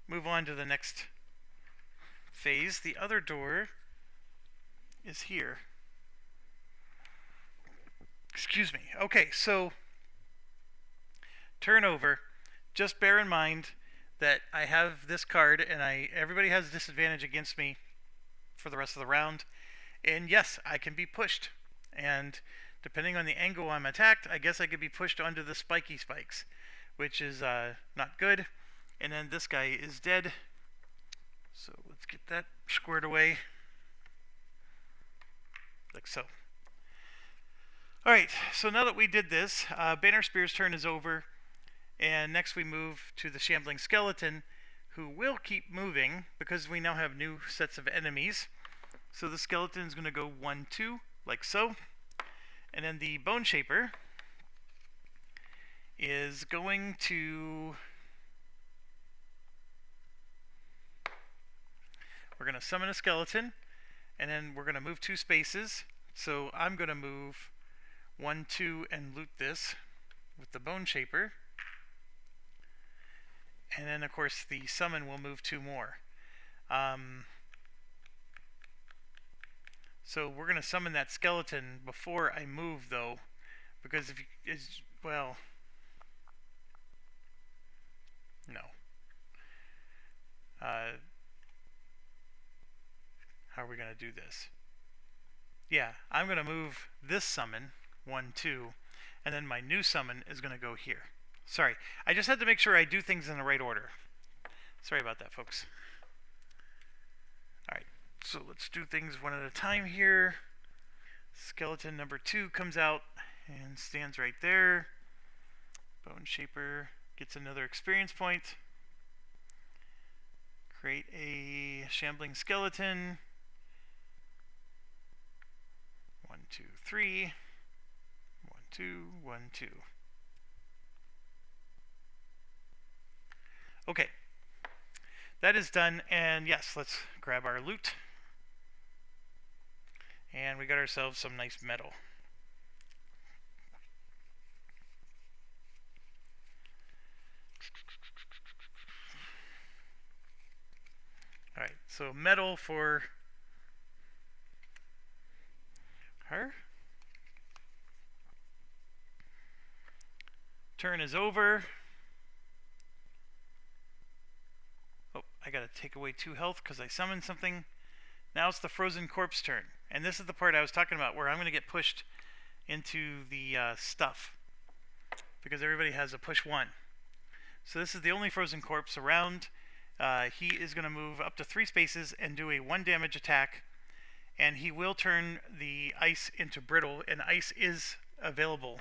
move on to the next phase. The other door is here. Excuse me. Okay, so turn over. Just bear in mind that I have this card, and everybody has a disadvantage against me for the rest of the round. And yes, I can be pushed. And depending on the angle I'm attacked, I guess I could be pushed onto the spiky spikes, which is not good. And then this guy is dead. So let's get that squared away. Like so. Alright, so now that we did this, Banner Spear's turn is over. And next we move to the Shambling Skeleton, who will keep moving because we now have new sets of enemies. So the skeleton is going to go 1, 2, like so. And then the Bone Shaper is going to... We're going to summon a skeleton, and then we're going to move 2 spaces. So I'm going to move 1, 2, and loot this with the Bone Shaper. And then, of course, the summon will move 2 more. So we're going to summon that skeleton before I move, though, because if you, well, no. How are we going to do this? Yeah, I'm going to move this summon, 1, 2, and then my new summon is going to go here. Sorry, I just had to make sure I do things in the right order. Sorry about that, folks. Alright, so let's do things one at a time here. Skeleton number 2 comes out and stands right there. Bone Shaper gets another experience point. Create a shambling skeleton. 1, 2, 3. 1, 2, 1, 2. Okay. That is done, and yes, let's grab our loot. And we got ourselves some nice metal. Alright, so metal for her. Turn is over. Oh, I gotta take away 2 health because I summoned something. Now it's the frozen corpse turn. And this is the part I was talking about where I'm going to get pushed into the stuff. Because everybody has a push 1. So this is the only frozen corpse around. He is going to move up to 3 spaces and do a 1 damage attack. And he will turn the ice into brittle, and ice is available.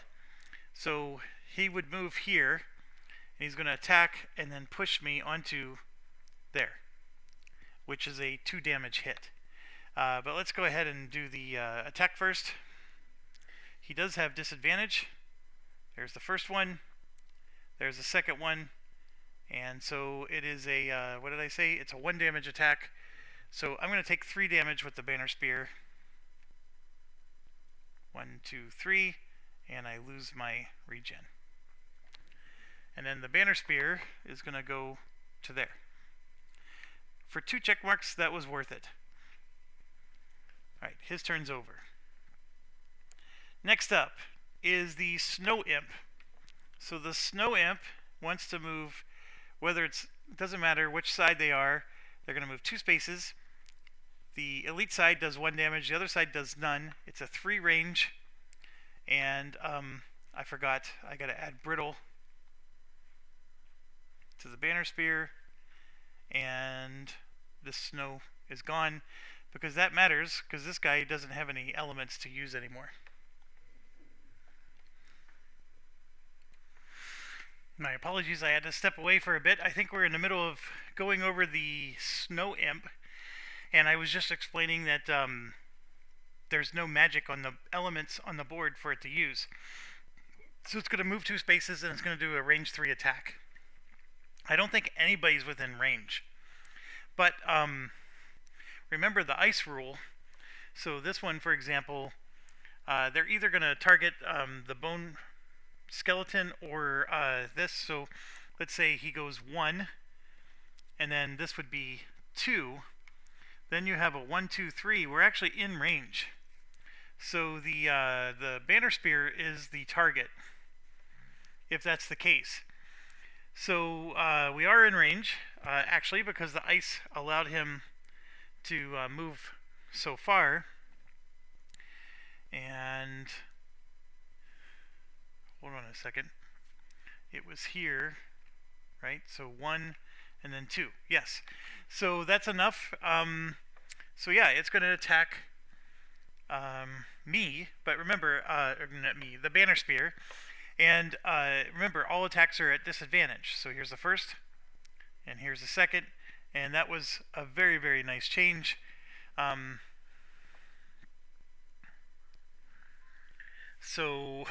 So he would move here, and he's going to attack and then push me onto there, which is a 2 damage hit. But let's go ahead and do the attack first. He does have disadvantage. There's the first one. There's the second one. And so it is a, what did I say? It's a 1 damage attack. So I'm going to take 3 damage with the banner spear. 1, 2, 3. And I lose my regen. And then the banner spear is going to go to there. For 2 check marks, that was worth it. Alright, his turn's over. Next up is the Snow Imp. So the Snow Imp wants to move, whether it doesn't matter which side they are, they're going to move 2 spaces. The elite side does 1 damage, the other side does none. It's a 3 range. And I forgot, I got to add brittle to the banner spear. And this snow is gone. Because that matters, because this guy doesn't have any elements to use anymore. My apologies, I had to step away for a bit. I think we're in the middle of going over the Snow Imp, and I was just explaining that there's no magic on the elements on the board for it to use. So it's going to move 2 spaces, and it's going to do a range 3 attack. I don't think anybody's within range. But remember the ice rule. So this one, for example, they're either going to target the bone skeleton or this. So let's say he goes 1, and then this would be 2. Then you have a 1, 2, 3. We're actually in range. So the banner spear is the target, if that's the case. So we are in range, actually, because the ice allowed him to move so far. And hold on a second. It was here, right? So 1 and then 2. Yes. So that's enough. So yeah, it's going to attack me, but remember, not me, the banner spear. And remember, all attacks are at disadvantage. So here's the first, and here's the second. And that was a very, very nice change. So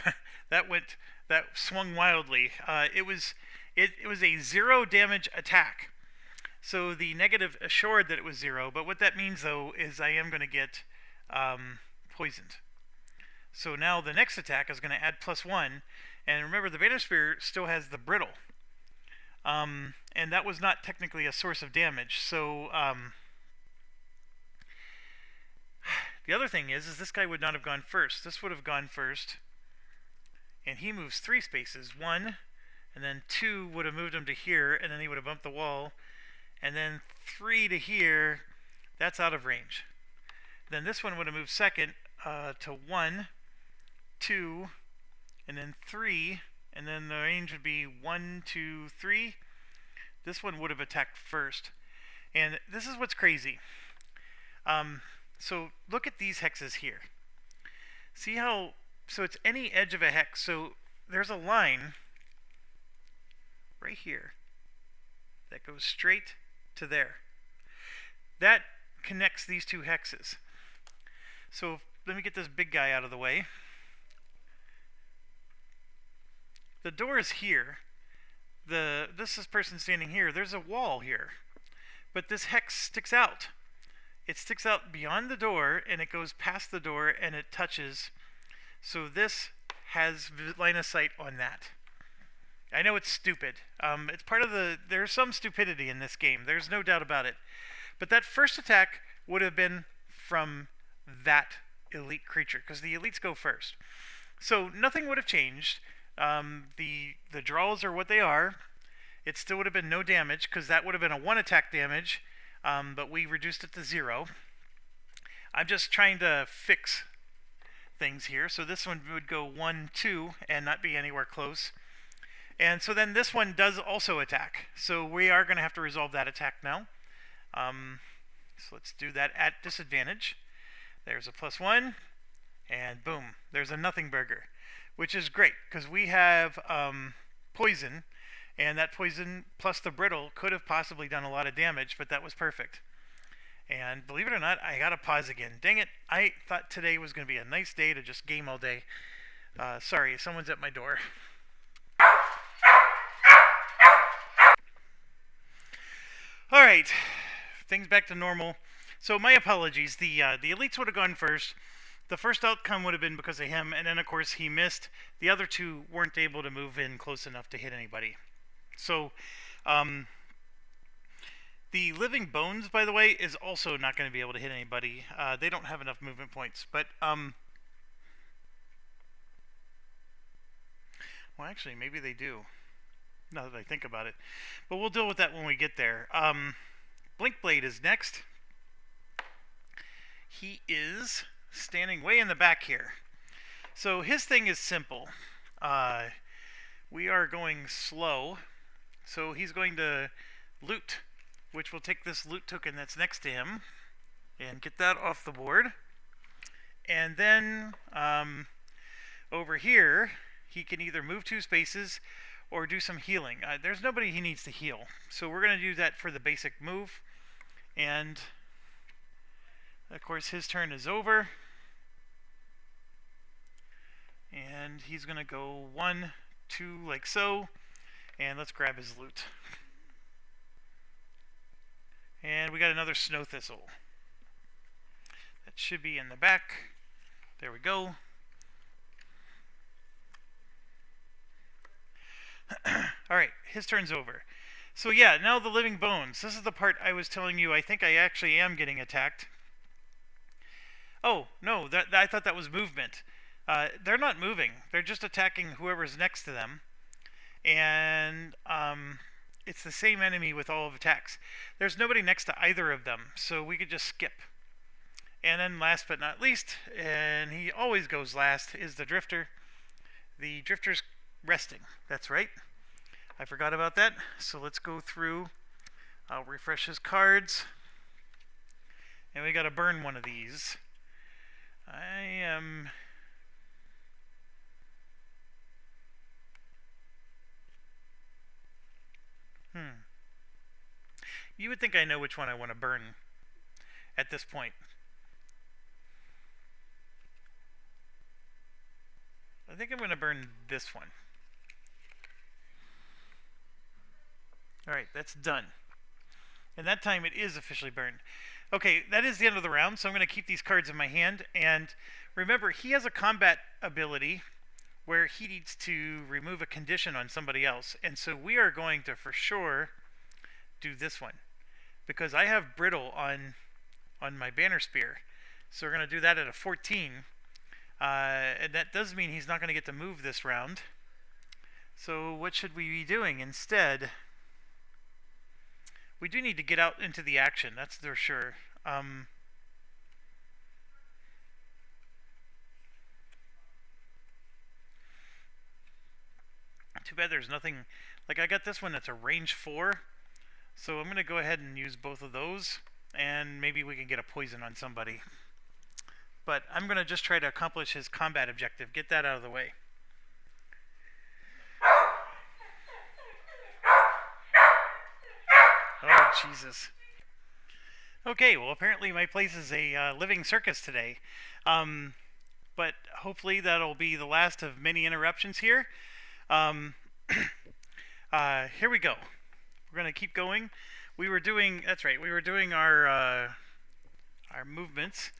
that swung wildly. It was a 0 damage attack. So the negative assured that it was 0. But what that means, though, is I am going to get poisoned. So now the next attack is going to add +1. And remember, the Vanisphere still has the brittle. And that was not technically a source of damage. So the other thing is this guy would not have gone first. This would have gone first. And he moves 3 spaces. 1, and then 2 would have moved him to here, and then he would have bumped the wall. And then 3 to here. That's out of range. Then this one would have moved second to 1, 2, and then 3. And then the range would be 1, 2, 3. This one would have attacked first. And this is what's crazy. So look at these hexes here. See how, so it's any edge of a hex. So there's a line right here that goes straight to there. That connects these 2 hexes. So let me get this big guy out of the way. The door is here. This is person standing here. There's a wall here. But this hex sticks out. It sticks out beyond the door, and it goes past the door, and it touches. So this has line of sight on that. I know it's stupid. It's part of there's some stupidity in this game. There's no doubt about it. But that first attack would have been from that elite creature, because the elites go first. So nothing would have changed. The draws are what they are. It still would have been no damage, because that would have been a 1 attack damage, but we reduced it to 0. I'm just trying to fix things here. So this one would go 1, 2, and not be anywhere close. And so then this one does also attack. So we are going to have to resolve that attack now. So let's do that at disadvantage. There's a +1, and boom, there's a nothing burger, which is great because we have poison, and that poison plus the brittle could have possibly done a lot of damage, but that was perfect. And believe it or not, I gotta pause again. Dang it, I thought today was going to be a nice day to just game all day. Sorry, someone's at my door. Alright, things back to normal. So my apologies, the elites would have gone first. The first outcome would have been because of him, and then of course he missed. The other 2 weren't able to move in close enough to hit anybody. So, the Living Bones, by the way, is also not going to be able to hit anybody. They don't have enough movement points, but, well, actually, maybe they do, now that I think about it. But we'll deal with that when we get there. Blinkblade is next. He is standing way in the back here. So his thing is simple. We are going slow. So he's going to loot, which will take this loot token that's next to him and get that off the board. And then over here, he can either move 2 spaces or do some healing. There's nobody he needs to heal. So we're going to do that for the basic move. And of course his turn is over. And he's going to go 1, 2 like so. And let's grab his loot. And we got another Snow Thistle. That should be in the back. There we go. Alright, his turn's over. So yeah, now the Living Bones. This is the part I was telling you I think I actually am getting attacked. Oh, no, I thought that was movement. They're not moving. They're just attacking whoever's next to them. And it's the same enemy with all of attacks. There's nobody next to either of them, so we could just skip. And then last but not least, and he always goes last, is the Drifter. The Drifter's resting. That's right. I forgot about that. So let's go through. I'll refresh his cards. And we gotta burn one of these. I am... You would think I know which one I want to burn at this point. I think I'm going to burn this one. Alright, that's done. And that time it is officially burned. Okay, that is the end of the round, so I'm going to keep these cards in my hand. And remember, he has a combat ability where he needs to remove a condition on somebody else. And so we are going to for sure do this one because I have brittle on my banner spear. So we're going to do that at a 14. And that does mean he's not going to get to move this round. So what should we be doing instead? We do need to get out into the action, that's for sure. Too bad there's nothing. Like, I got this one that's a range 4. So I'm going to go ahead and use both of those. And maybe we can get a poison on somebody. But I'm going to just try to accomplish his combat objective. Get that out of the way. Oh, Jesus. Okay, well, apparently my place is a living circus today. But hopefully that'll be the last of many interruptions here. Um, here we go. We're going to keep going. We were doing, that's right, we were doing our movements.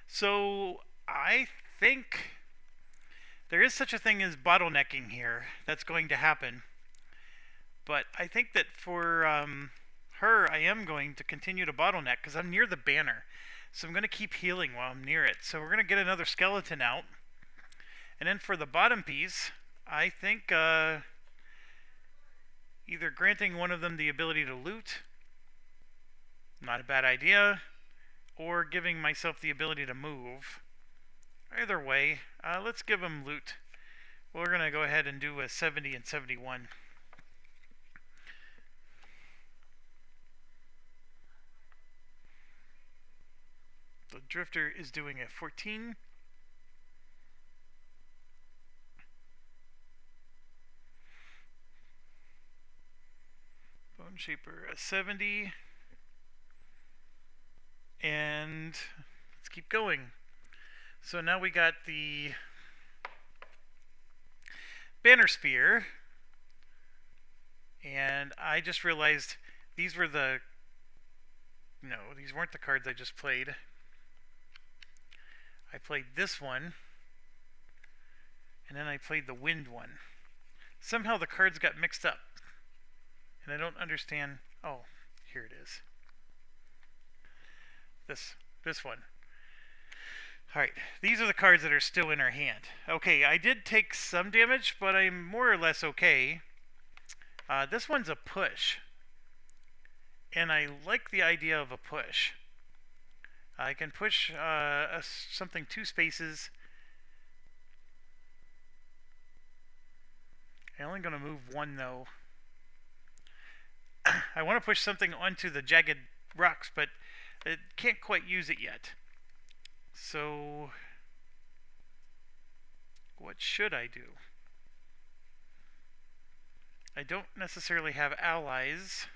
So I think there is such a thing as bottlenecking here. That's going to happen. But I think that for her, I am going to continue to bottleneck because I'm near the banner. So I'm going to keep healing while I'm near it. So we're going to get another skeleton out. And then for the bottom piece, I think either granting one of them the ability to loot, not a bad idea, or giving myself the ability to move. Either way, let's give them loot. We're going to go ahead and do a 70 and 71. The Drifter is doing a 14. Bone Shaper a 70. And let's keep going. So now we got the Banner Spear. And I just realized these were the... No, these weren't the cards I just played. I played this one. And then I played the wind one. Somehow the cards got mixed up. And I don't understand... Oh, here it is. This one. Alright, these are the cards that are still in our hand. Okay, I did take some damage, but I'm more or less okay. This one's a push. And I like the idea of a push. I can push something 2 spaces. I'm only going to move 1 though. I want to push something onto the jagged rocks, but it can't quite use it yet. So, what should I do? I don't necessarily have allies.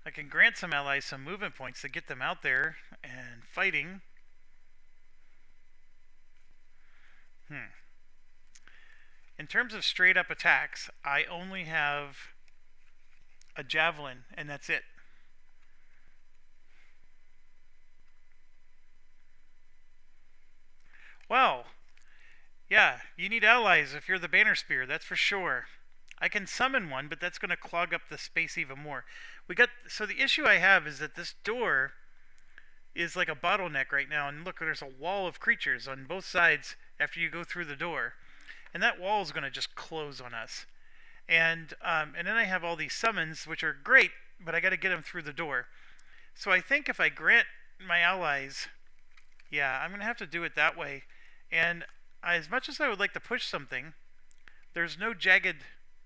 I can grant some allies some movement points to get them out there and fighting. In terms of straight up attacks, I only have a javelin, and that's it. Well, yeah, you need allies if you're the Banner Spear, that's for sure. I can summon one, but that's going to clog up the space even more. So the issue I have is that this door is like a bottleneck right now, and look, there's a wall of creatures on both sides after you go through the door. And that wall is going to just close on us. And then I have all these summons, which are great, but I got to get them through the door. So I think if I grant my allies, yeah, I'm going to have to do it that way. And as much as I would like to push something, there's no jagged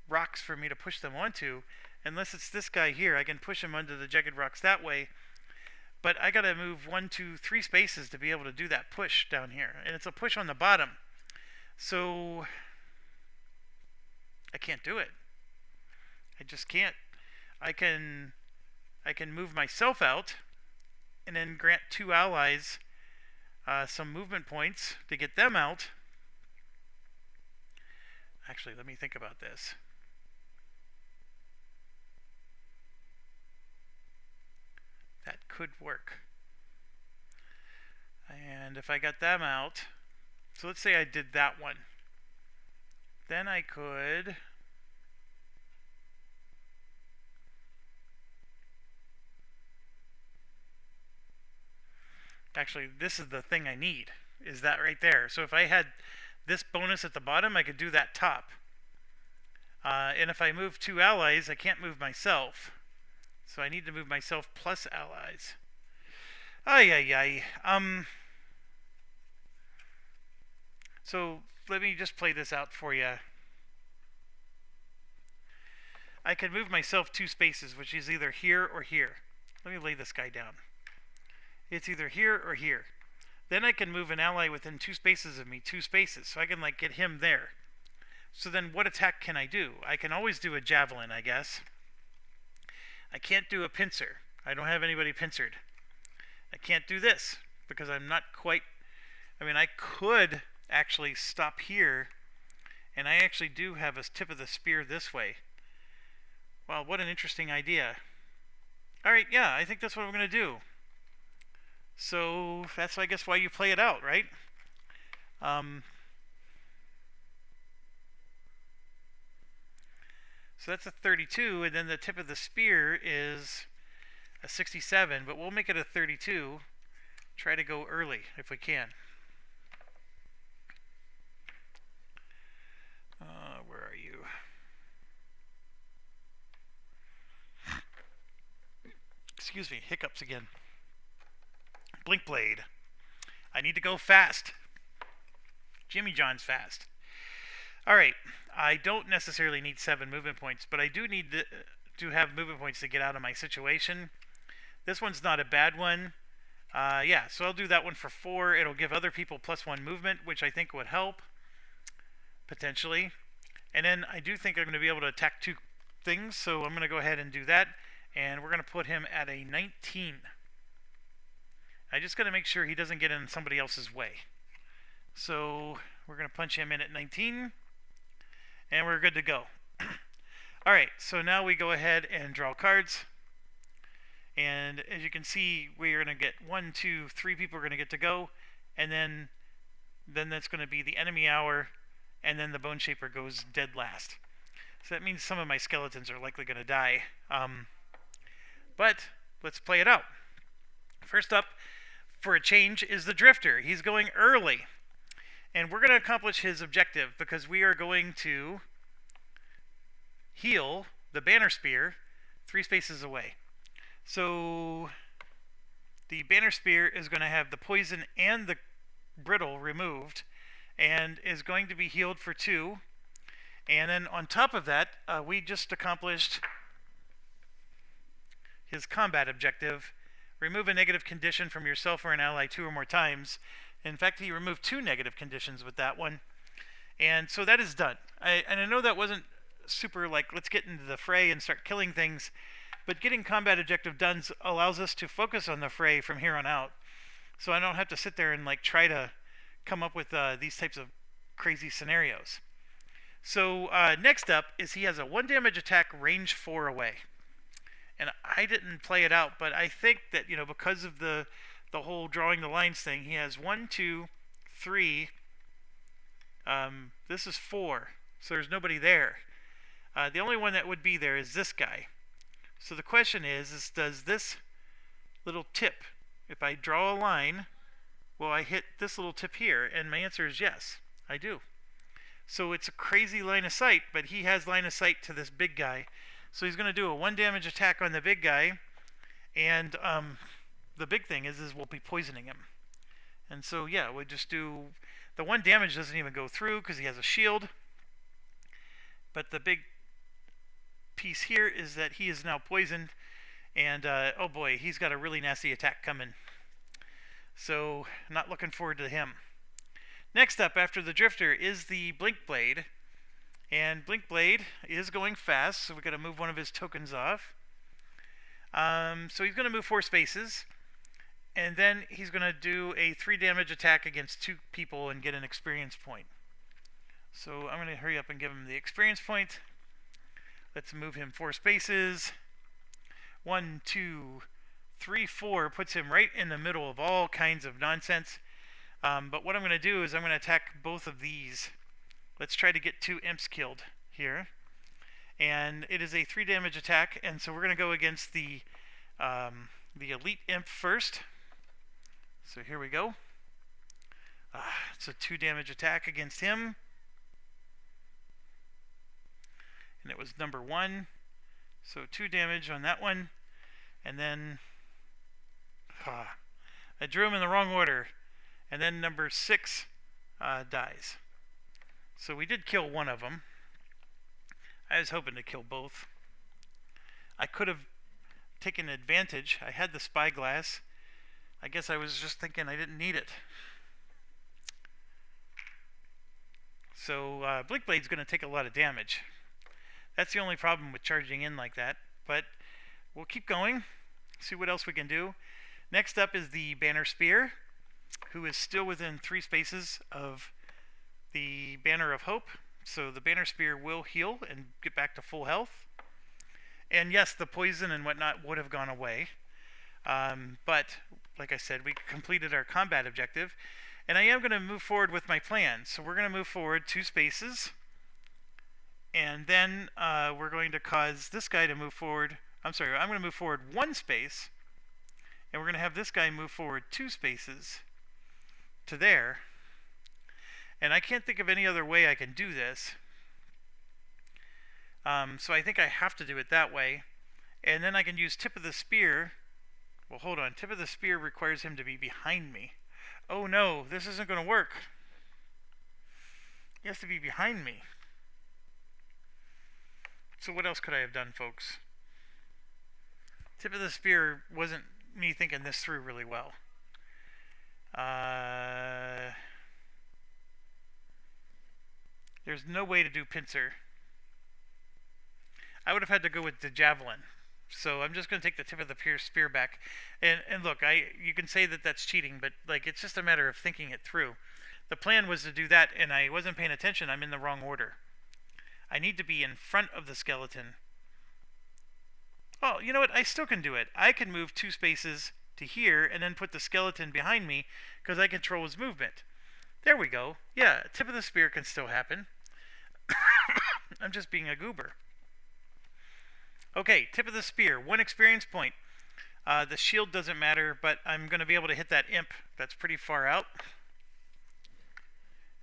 rocks for me to push them onto, unless it's this guy here. I can push him onto the jagged rocks that way. But I got to move 1, 2, 3 spaces to be able to do that push down here. And it's a push on the bottom. So I can't do it. I just can't. I can move myself out and then grant 2 allies some movement points to get them out. Actually, let me think about this. That could work. And if I got them out, so let's say I did that one. Then I could actually, this is the thing I need, is that right there. So if I had this bonus at the bottom, I could do that top. And if I move 2 allies, I can't move myself. So I need to move myself plus allies. Ay, ay, ay. So let me just play this out for you. I can move myself 2 spaces, which is either here or here. Let me lay this guy down. It's either here or here. Then I can move an ally within 2 spaces of me, 2 spaces, so I can like get him there. So then what attack can I do? I can always do a javelin, I guess. I can't do a pincer. I don't have anybody pincered. I can't do this because I'm not quite... I mean, I could actually stop here, and I actually do have a tip of the spear this way. Wow, what an interesting idea. Alright, yeah, I think that's what I'm going to do. So that's, I guess, why you play it out, right? So that's a 32, and then the tip of the spear is a 67, but we'll make it a 32. Try to go early if we can. Where are you? Excuse me, hiccups again. Blink Blade. I need to go fast. Jimmy John's fast. Alright, I don't necessarily need 7 movement points, but I do need to have movement points to get out of my situation. This one's not a bad one. Yeah, so I'll do that one for 4. It'll give other people +1 movement, which I think would help, potentially. And then I do think I'm going to be able to attack 2 things, so I'm going to go ahead and do that. And we're going to put him at a 19. I just got to make sure he doesn't get in somebody else's way. So we're going to punch him in at 19. And we're good to go. Alright, so now we go ahead and draw cards. And as you can see, we're going to get 1, 2, 3 people are going to get to go. And then that's going to be the enemy hour. And then the Bone Shaper goes dead last. So that means some of my skeletons are likely going to die. But let's play it out. First up, for a change, is the Drifter. He's going early. And we're going to accomplish his objective because we are going to heal the Banner Spear 3 spaces away. So the Banner Spear is going to have the poison and the brittle removed and is going to be healed for 2. And then on top of that, we just accomplished his combat objective. Remove a negative condition from yourself or an ally 2 or more times. In fact, he removed 2 negative conditions with that one. And so that is done. And I know that wasn't super like, let's get into the fray and start killing things. But getting combat objective done allows us to focus on the fray from here on out. So I don't have to sit there and like try to come up with these types of crazy scenarios. So next up is he has a 1 damage attack range 4 away. And I didn't play it out, but I think that, you know, because of the whole drawing the lines thing, he has 1, 2, 3. This is 4, so there's nobody there. The only one that would be there is this guy. So the question is does this little tip, if I draw a line, will I hit this little tip here? And my answer is yes, I do. So it's a crazy line of sight, but he has line of sight to this big guy. So he's going to do a 1 damage attack on the big guy, and the big thing is we'll be poisoning him. And so yeah, we'll just do... The 1 damage doesn't even go through because he has a shield. But the big piece here is that he is now poisoned, and oh boy, he's got a really nasty attack coming. So not looking forward to him. Next up after the Drifter is the Blink Blade. And Blink Blade is going fast, so we're going to move one of his tokens off. So he's going to move 4 spaces. And then he's going to do a 3 damage attack against 2 people and get an experience point. So I'm going to hurry up and give him the experience point. Let's move him 4 spaces. 1, 2, 3-4 puts him right in the middle of all kinds of nonsense. But what I'm going to do is I'm going to attack both of these. Let's try to get 2 imps killed here. And it is a 3 damage attack, and so we're going to go against the elite imp first. So here we go. It's a 2 damage attack against him. And it was number 1. So 2 damage on that one. And then I drew him in the wrong order. And then number 6 dies. So we did kill one of them. I was hoping to kill both. I could have taken advantage. I had the spyglass. I guess I was just thinking I didn't need it. So Blinkblade's going to take a lot of damage. That's the only problem with charging in like that. But we'll keep going. See what else we can do. Next up is the Banner Spear, who is still within 3 spaces of the Banner of Hope. So the Banner Spear will heal and get back to full health. And yes, the poison and whatnot would have gone away. But, like I said, we completed our combat objective. And I am going to move forward with my plan. So we're going to move forward 2 spaces. And then we're going to cause this guy to move forward. I'm going to move forward 1 space. And we're going to have this guy move forward 2 spaces to there. And I can't think of any other way I can do this. So I think I have to do it that way. And then I can use Tip of the Spear. Well, hold on. Tip of the Spear requires him to be behind me. Oh no, this isn't going to work. He has to be behind me. So what else could I have done, folks? Tip of the Spear wasn't me thinking this through really well. There's no way to do pincer. I would have had to go with the javelin. So I'm just going to take the Tip of the Spear back. And look, you can say that that's cheating, but like it's just a matter of thinking it through. The plan was to do that, and I wasn't paying attention. I'm in the wrong order. I need to be in front of the skeleton. Oh, you know what? I still can do it. I can move 2 spaces to here and then put the skeleton behind me because I control his movement. There we go. Yeah, Tip of the Spear can still happen. I'm just being a goober. Okay, Tip of the Spear. 1 experience point. The shield doesn't matter, but I'm going to be able to hit that imp that's pretty far out.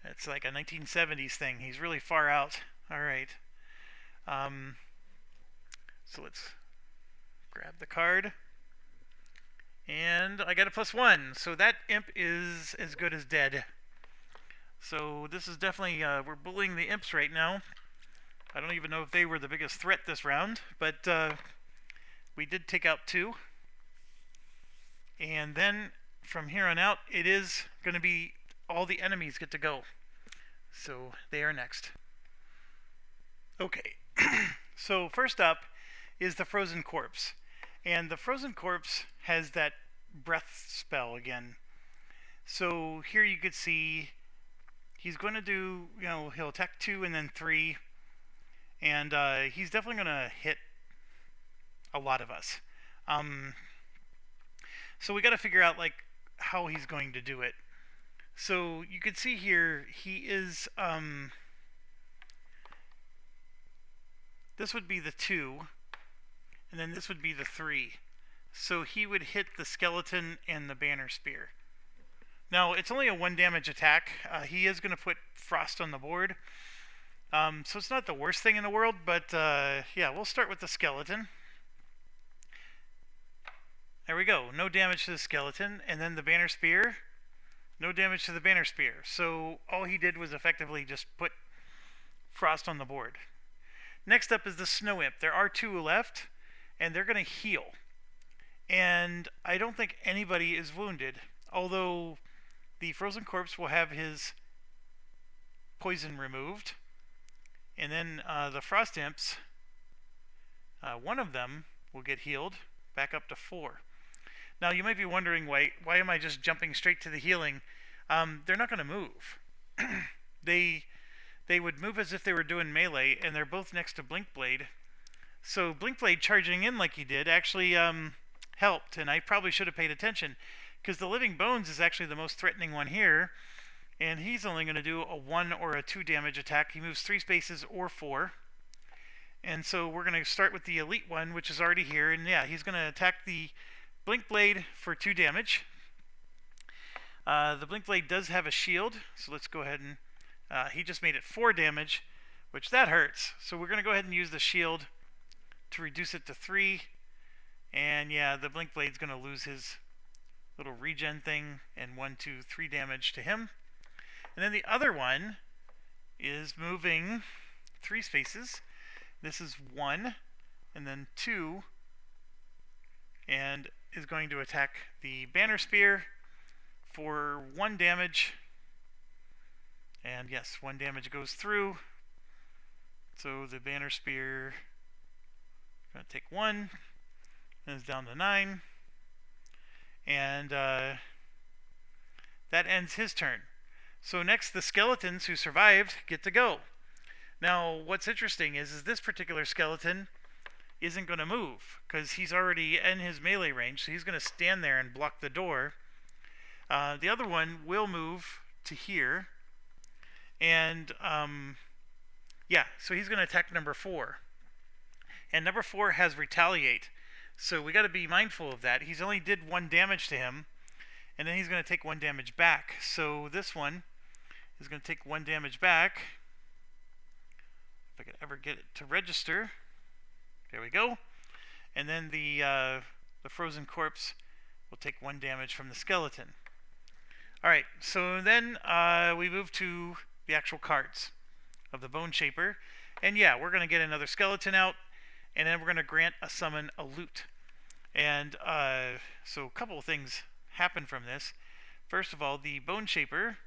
It's like a 1970s thing. He's really far out. Alright. So let's grab the card. And I got a +1. So that imp is as good as dead. So this is definitely, we're bullying the imps right now. I don't even know if they were the biggest threat this round, but we did take out 2. And then from here on out, it is going to be all the enemies get to go. So they are next. Okay, so first up is the Frozen Corpse. And the Frozen Corpse has that breath spell again. So here you could see he's going to do, he'll attack 2 and then 3. And he's definitely going to hit a lot of us. So we got to figure out like how he's going to do it. So you can see here he is this would be the 2 and then this would be the 3. So he would hit the skeleton and the Banner Spear. Now it's only a 1 damage attack. He is going to put frost on the board. So it's not the worst thing in the world, but yeah, we'll start with the skeleton. There we go. No damage to the skeleton. And then the Banner Spear. No damage to the Banner Spear. So all he did was effectively just put frost on the board. Next up is the Snow Imp. There are 2 left, and they're going to heal. And I don't think anybody is wounded, although the Frozen Corpse will have his poison removed. And then the Frost Imps, one of them will get healed back up to 4. Now you might be wondering, why am I just jumping straight to the healing? They're not going to move. They would move as if they were doing melee, and they're both next to Blinkblade. So Blinkblade charging in like he did actually helped, and I probably should have paid attention because the living bones is actually the most threatening one here, and he's only going to do a 1 or a 2 damage attack. He moves 3 spaces or 4. And so we're going to start with the elite one, which is already here, and yeah, he's going to attack the Blink Blade for 2 damage. The Blink Blade does have a shield, so let's go ahead and he just made it 4 damage, which that hurts. So we're going to go ahead and use the shield to reduce it to 3. And yeah, the Blink Blade's going to lose his little regen thing, and 1, 2, 3 damage to him. And then the other one is moving 3 spaces. This is 1, and then 2, and is going to attack the Banner Spear for 1 damage. And yes, 1 damage goes through. So the Banner Spear is going to take 1, and is down to 9. And that ends his turn. So next, the skeletons who survived get to go. Now, what's interesting is this particular skeleton isn't going to move because he's already in his melee range, so he's going to stand there and block the door. The other one will move to here, and yeah, so he's going to attack number 4. And number 4 has Retaliate, so we got to be mindful of that. He's only did 1 damage to him, and then he's going to take 1 damage back. So this one is going to take 1 damage back. If I could ever get it to register. There we go. And then the frozen corpse will take 1 damage from the skeleton. Alright, so then we move to the actual cards of the Bone Shaper. And yeah, we're going to get another skeleton out, and then we're going to grant a summon a loot. And so a couple of things happen from this. First of all, the Bone Shaper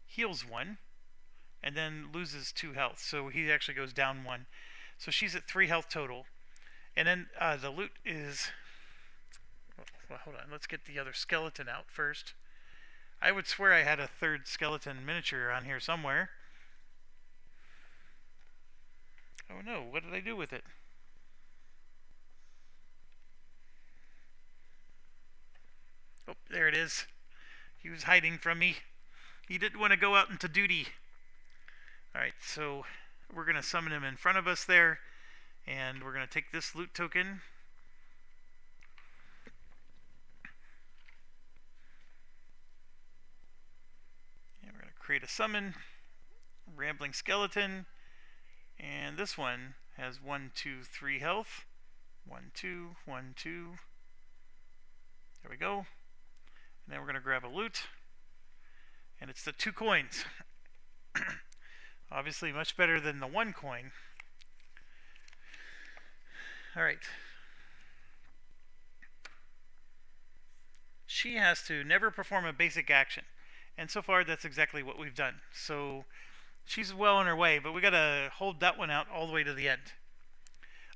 heals 1 and then loses 2 health, so he actually goes down 1. So she's at 3 health total. And then the loot is, well, hold on, let's get the other skeleton out first. I would swear I had a 3rd skeleton miniature on here somewhere. Oh no, what did I do with it? Oh, there it is. He was hiding from me. He didn't want to go out into duty. Alright, so we're going to summon him in front of us there, and we're going to take this loot token. And we're going to create a summon, Rambling Skeleton, and this one has 1, 2, 3 health. 1, 2, 1, 2. There we go. And then we're going to grab a loot, and it's the 2 coins. Obviously much better than the 1 coin. Alright. She has to never perform a basic action. And so far that's exactly what we've done. So she's well on her way, but we got to hold that one out all the way to the end.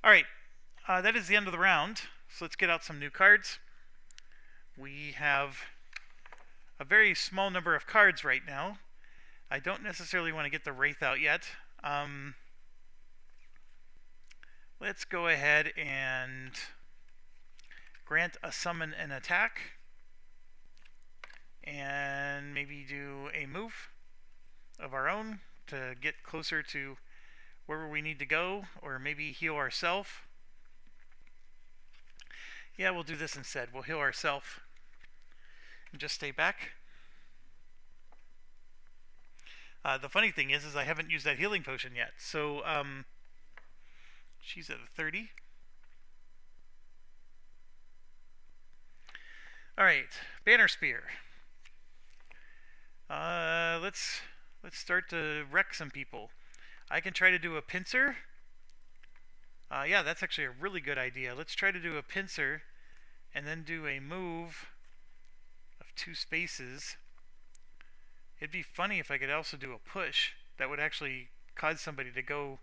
Alright. That is the end of the round. So let's get out some new cards. We have a very small number of cards right now. I don't necessarily want to get the Wraith out yet. Let's go ahead and grant a summon and attack. And maybe do a move of our own to get closer to wherever we need to go, or maybe heal ourselves. Yeah, we'll do this instead. We'll heal ourselves and just stay back. The funny thing is I haven't used that healing potion yet. So, she's at a 30. Alright, Banner Spear. Let's start to wreck some people. I can try to do a pincer. Yeah, that's actually a really good idea. Let's try to do a pincer and then do a move of 2 spaces. It'd be funny if I could also do a push that would actually cause somebody to go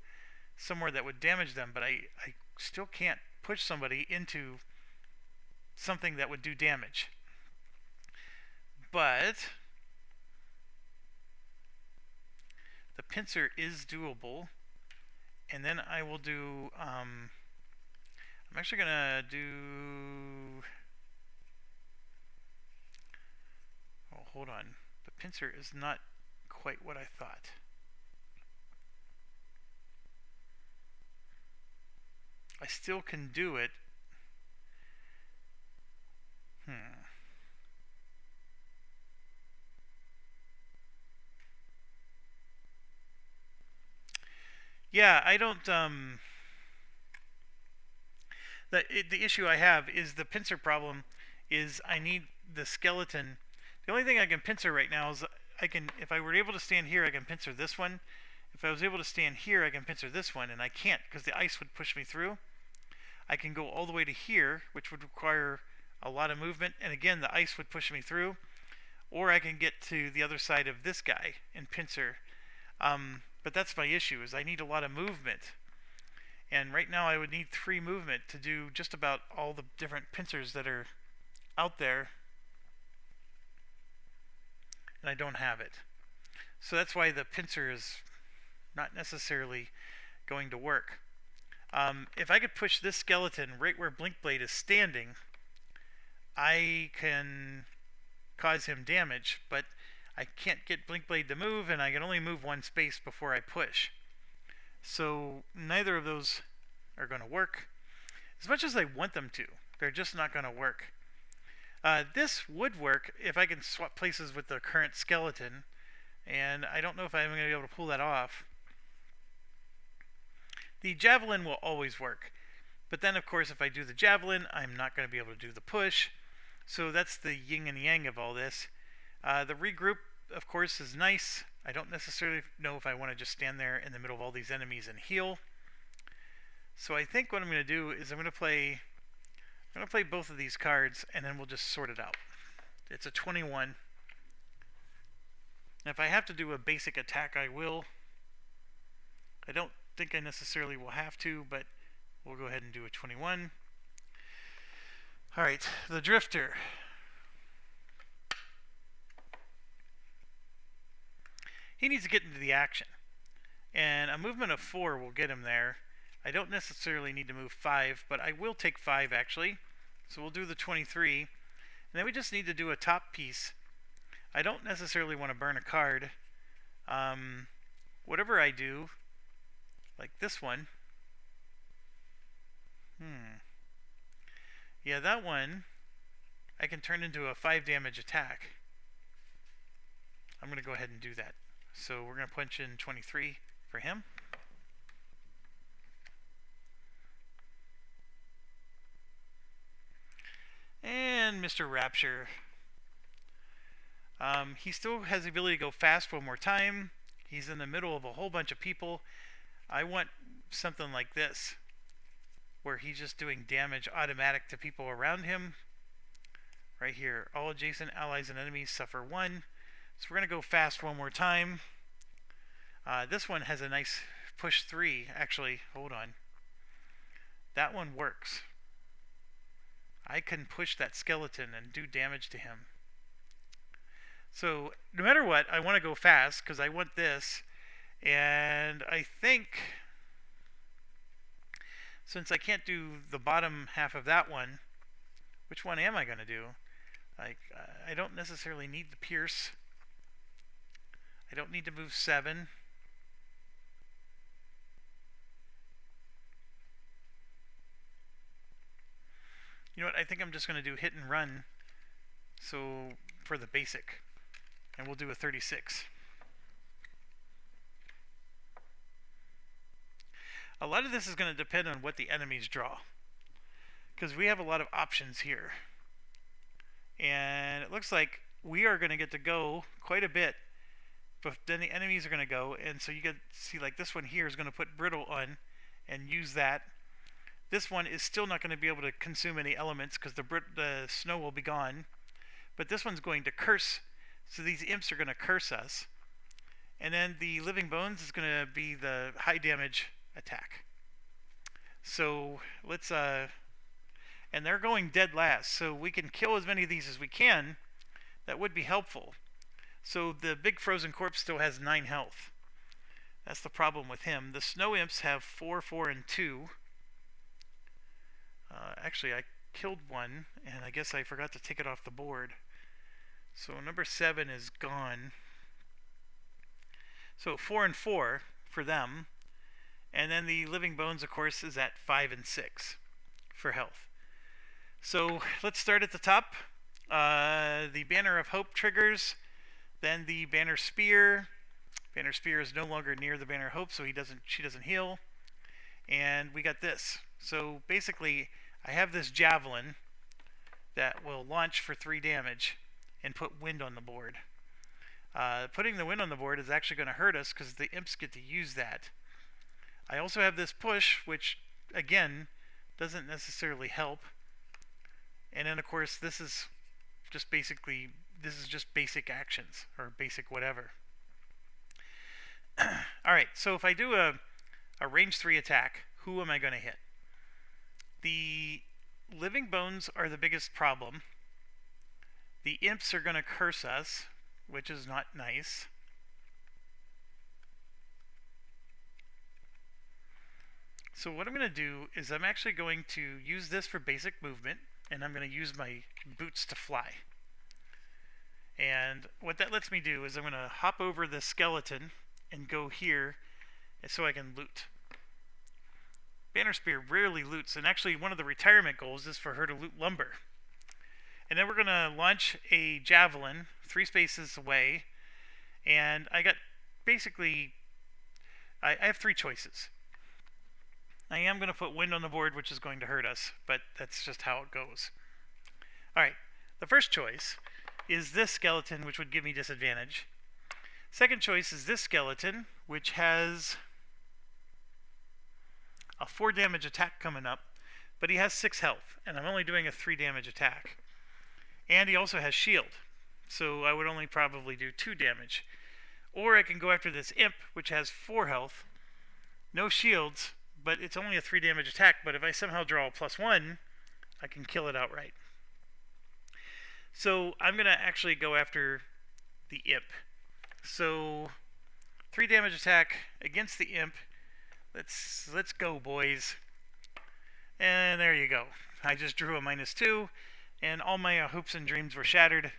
somewhere that would damage them, but I still can't push somebody into something that would do damage. But the pincer is doable, and then I will do I'm actually gonna do. Oh, hold on. The pincer is not quite what I thought. I still can do it. Hmm. Yeah, I don't. The issue I have is the pincer problem. Is I need the skeleton. The only thing I can pincer right now is I can. If I were able to stand here, I can pincer this one. If I was able to stand here, I can pincer this one, and I can't because the ice would push me through. I can go all the way to here, which would require a lot of movement, and again, the ice would push me through. Or I can get to the other side of this guy and pincer. But that's my issue, is I need a lot of movement. And right now I would need 3 movement to do just about all the different pincers that are out there, and I don't have it. So that's why the pincer is not necessarily going to work. If I could push this skeleton right where Blinkblade is standing, I can cause him damage, but I can't get Blinkblade to move, and I can only move 1 space before I push. So neither of those are going to work. As much as I want them to, they're just not going to work. This would work if I can swap places with the current skeleton, and I don't know if I'm going to be able to pull that off. The javelin will always work, but then of course if I do the javelin, I'm not going to be able to do the push. So that's the yin and yang of all this. The regroup, of course, is nice. I don't necessarily know if I want to just stand there in the middle of all these enemies and heal. So I think what I'm going to do is I'm going to play both of these cards, and then we'll just sort it out. It's a 21. And if I have to do a basic attack, I will. I don't think I necessarily will have to, but we'll go ahead and do a 21. Alright, the Drifter. He needs to get into the action. And a movement of 4 will get him there. I don't necessarily need to move 5, but I will take 5 actually. So we'll do the 23. And then we just need to do a top piece. I don't necessarily want to burn a card. Whatever I do, like this one. Yeah, that one I can turn into a 5 damage attack. I'm going to go ahead and do that. So we're going to punch in 23 for him. And Mr. Rapture. He still has the ability to go fast 1 more time. He's in the middle of a whole bunch of people. I want something like this, where he's just doing damage automatic to people around him. Right here, all adjacent allies and enemies suffer 1. So we're going to go fast 1 more time. This one has a nice push 3. Actually, hold on. That one works. I can push that skeleton and do damage to him. So no matter what, I want to go fast because I want this. And I think, since I can't do the bottom half of that one, which one am I going to do? Like, I don't necessarily need the pierce. I don't need to move 7. You know what? I think I'm just going to do hit and run. So for the basic, and we'll do a 36. A lot of this is going to depend on what the enemies draw, because we have a lot of options here. And it looks like we are going to get to go quite a bit, but then the enemies are going to go, and so you can see like this one here is going to put brittle on and use that. This one is still not going to be able to consume any elements because the snow will be gone, but this one's going to curse, so these imps are going to curse us. And then the living bones is going to be the high damage attack. So let's and they're going dead last, so we can kill as many of these as we can. That would be helpful. So the big frozen corpse still has 9 health. That's the problem with him. The snow imps have 4, 4, and 2. Actually, I killed one, and I guess I forgot to take it off the board. So number 7 is gone. So 4 and 4 for them. And then the Living Bones, of course, is at 5 and 6 for health. So let's start at the top. The Banner of Hope triggers. Then the Banner Spear. Banner Spear is no longer near the Banner of Hope, so she doesn't heal. And we got this. So basically, I have this Javelin that will launch for 3 damage and put wind on the board. Putting the wind on the board is actually going to hurt us because the imps get to use that. I also have this push, which again doesn't necessarily help. And then of course this is just basic actions or basic whatever. Alright, so if I do a range 3 attack, who am I going to hit? The Living Bones are the biggest problem. The imps are going to curse us, which is not nice. So what I'm going to do is I'm actually going to use this for basic movement, and I'm going to use my boots to fly. And what that lets me do is I'm going to hop over the skeleton and go here so I can loot. Banner Spear rarely loots, and actually one of the retirement goals is for her to loot lumber. And then we're going to launch a javelin 3 spaces away, and I got basically, I have 3 choices. I am going to put wind on the board, which is going to hurt us, but that's just how it goes. Alright, the first choice is this skeleton, which would give me disadvantage. Second choice is this skeleton, which has a 4 damage attack coming up, but he has 6 health, and I'm only doing a 3 damage attack. And he also has shield, so I would only probably do 2 damage. Or I can go after this imp, which has 4 health, no shields, but it's only a 3 damage attack, but if I somehow draw a +1, I can kill it outright. So I'm going to actually go after the imp. So 3 damage attack against the imp. Let's go, boys. And there you go. I just drew a -2, and all my hopes and dreams were shattered.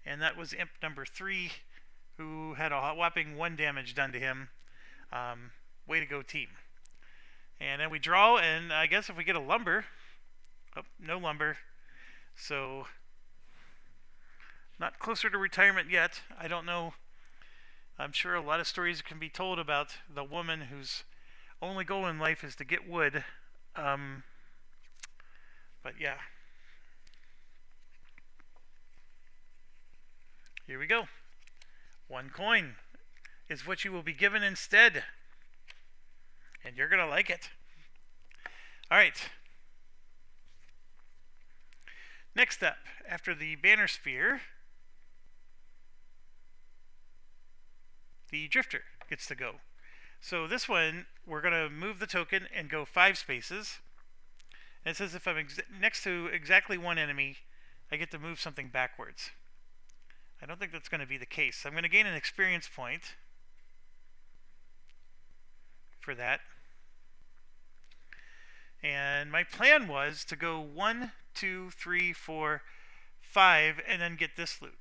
And that was imp number 3, who had a whopping 1 damage done to him. Way to go, team. And then we draw, and I guess if we get a lumber... Oh, no lumber. So, not closer to retirement yet. I don't know. I'm sure a lot of stories can be told about the woman whose only goal in life is to get wood. But yeah. Here we go. 1 coin is what you will be given instead. And you're going to like it. Alright. Next up, after the Banner Spear, the Drifter gets to go. So this one, we're going to move the token and go 5 spaces. And it says if I'm next to exactly 1 enemy, I get to move something backwards. I don't think that's going to be the case. I'm going to gain an experience point for that. And my plan was to go 1, 2, 3, 4, 5, and then get this loot.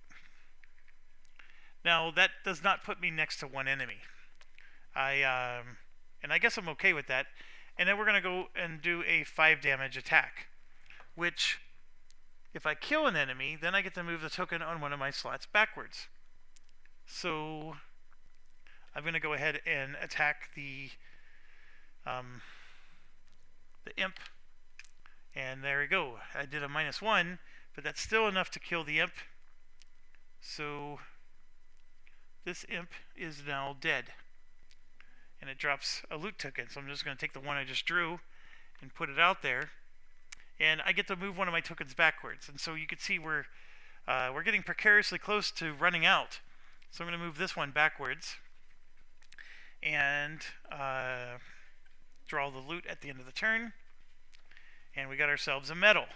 Now, that does not put me next to 1 enemy. And I guess I'm okay with that. And then we're going to go and do a 5 damage attack, which, if I kill an enemy, then I get to move the token on one of my slots backwards. So I'm going to go ahead and attack the imp. And there we go. I did a -1, but that's still enough to kill the imp. So this imp is now dead. And it drops a loot token. So I'm just going to take the one I just drew and put it out there. And I get to move one of my tokens backwards. And so you can see we're getting precariously close to running out. So I'm going to move this one backwards. And draw the loot at the end of the turn. And we got ourselves a medal.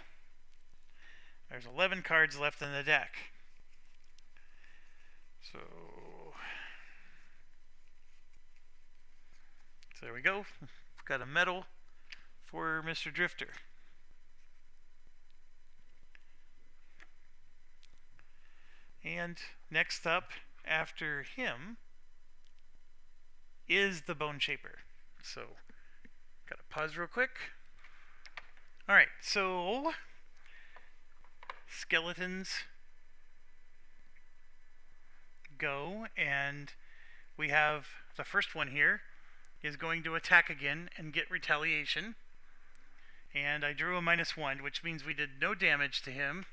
There's 11 cards left in the deck. So there we go. We've got a medal for Mr. Drifter. And next up after him is the Bone Shaper. So, gotta pause real quick. Alright, so skeletons go, and we have the first one here is going to attack again and get retaliation. And I drew a -1, which means we did no damage to him.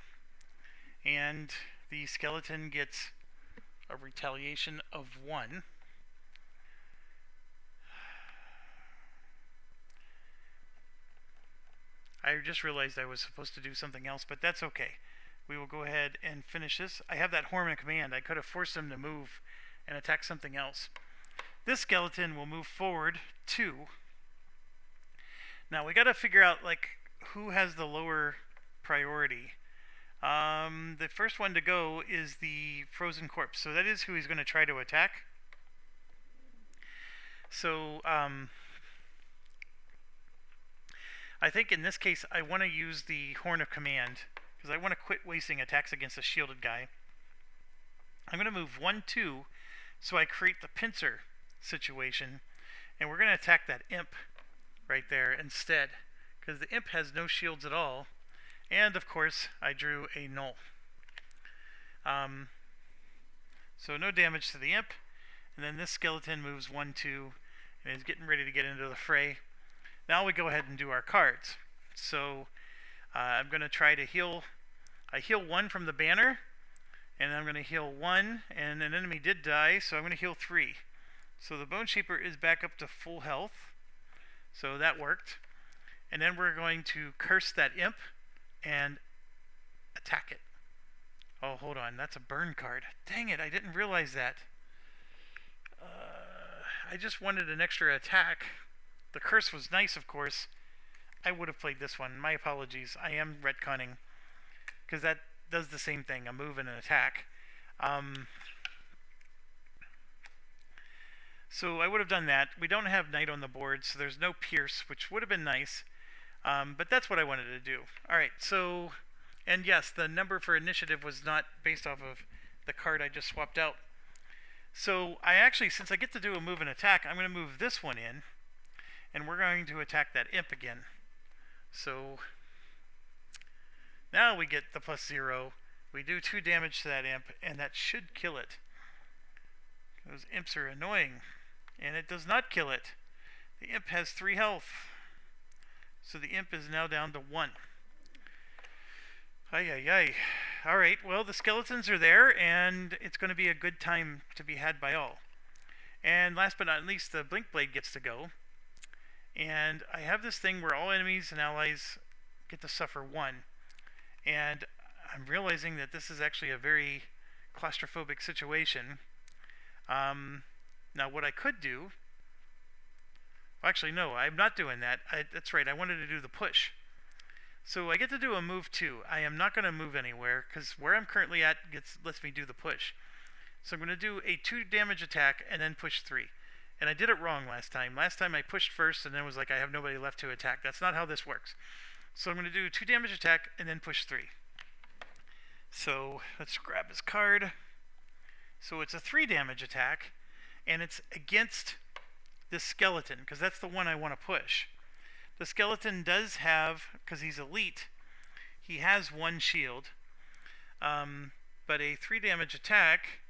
And the skeleton gets a retaliation of 1. I just realized I was supposed to do something else, but that's okay. We will go ahead and finish this. I have that Horn in command. I could have forced him to move and attack something else. This skeleton will move forward 2. Now we got to figure out like who has the lower priority. The first one to go is the frozen corpse, so that is who he's going to try to attack. So I think in this case I want to use the Horn of Command because I want to quit wasting attacks against a shielded guy. I'm going to move 1, 2, so I create the pincer situation, and we're going to attack that imp right there instead, because the imp has no shields at all, and of course I drew a null. So no damage to the imp, and then this skeleton moves 1, 2, and is getting ready to get into the fray. Now we go ahead and do our cards. So I'm going to try to heal. I heal 1 from the banner, and I'm going to heal 1, and an enemy did die, so I'm going to heal 3. So the Bone Shaper is back up to full health, so that worked. And then we're going to curse that imp and attack it. Oh, hold on, that's a burn card. Dang it, I didn't realize that. I just wanted an extra attack. The curse was nice, of course. I would have played this one. My apologies. I am retconning, because that does the same thing, a move and an attack. So I would have done that. We don't have Knight on the board, so there's no Pierce, which would have been nice. But that's what I wanted to do. Alright, so... And yes, the number for initiative was not based off of the card I just swapped out. So I actually, since I get to do a move and attack, I'm going to move this one in, and we're going to attack that imp again. So now we get the +0. We do 2 damage to that imp, and that should kill it. Those imps are annoying, and it does not kill it. The imp has 3 health, so the imp is now down to 1. Ay, ay, ay. Alright, well, the skeletons are there, and it's going to be a good time to be had by all. And last but not least, the Blink Blade gets to go. And I have this thing where all enemies and allies get to suffer 1. And I'm realizing that this is actually a very claustrophobic situation. Now, what I could do... Actually, no, I'm not doing that. That's right, I wanted to do the push. So I get to do a move 2. I am not going to move anywhere, because where I'm currently at lets me do the push. So I'm going to do a 2 damage attack and then push 3. And I did it wrong last time. Last time I pushed first and then was like, I have nobody left to attack. That's not how this works. So I'm going to do 2 damage attack and then push 3. So let's grab his card. So it's a 3 damage attack, and it's against this skeleton, because that's the one I want to push. The skeleton does have, because he's elite, he has 1 shield, but a 3 damage attack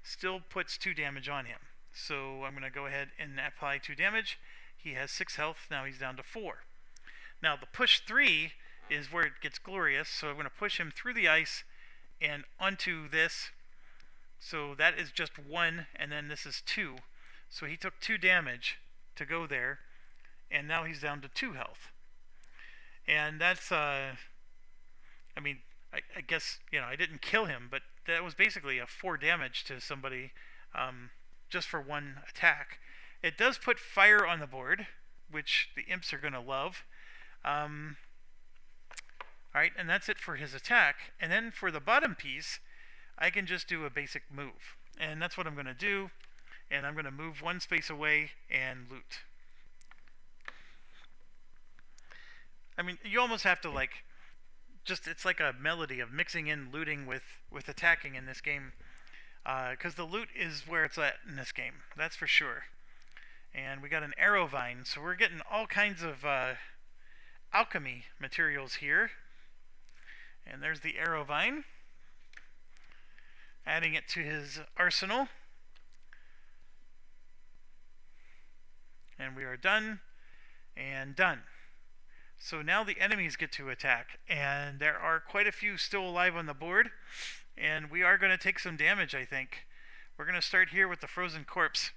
still puts 2 damage on him. So I'm going to go ahead and apply 2 damage. He has 6 health, now he's down to 4. Now the push 3 is where it gets glorious, so I'm going to push him through the ice and onto this. So that is just 1, and then this is 2. So he took 2 damage to go there, and now he's down to 2 health. And that's, I mean, I guess, you know, I didn't kill him, but that was basically a 4 damage to somebody just for 1 attack. It does put fire on the board, which the imps are going to love. Alright, and that's it for his attack. And then for the bottom piece, I can just do a basic move. And that's what I'm going to do. And I'm going to move 1 space away and loot. I mean, you almost have to, like, just it's like a melody of mixing in looting with attacking in this game. Because the loot is where it's at in this game, that's for sure. And we got an arrow vine, so we're getting all kinds of alchemy materials here. And there's the arrow vine, adding it to his arsenal. And we are done and done. So now the enemies get to attack, and there are quite a few still alive on the board, and we are going to take some damage, I think. We're going to start here with the frozen corpse.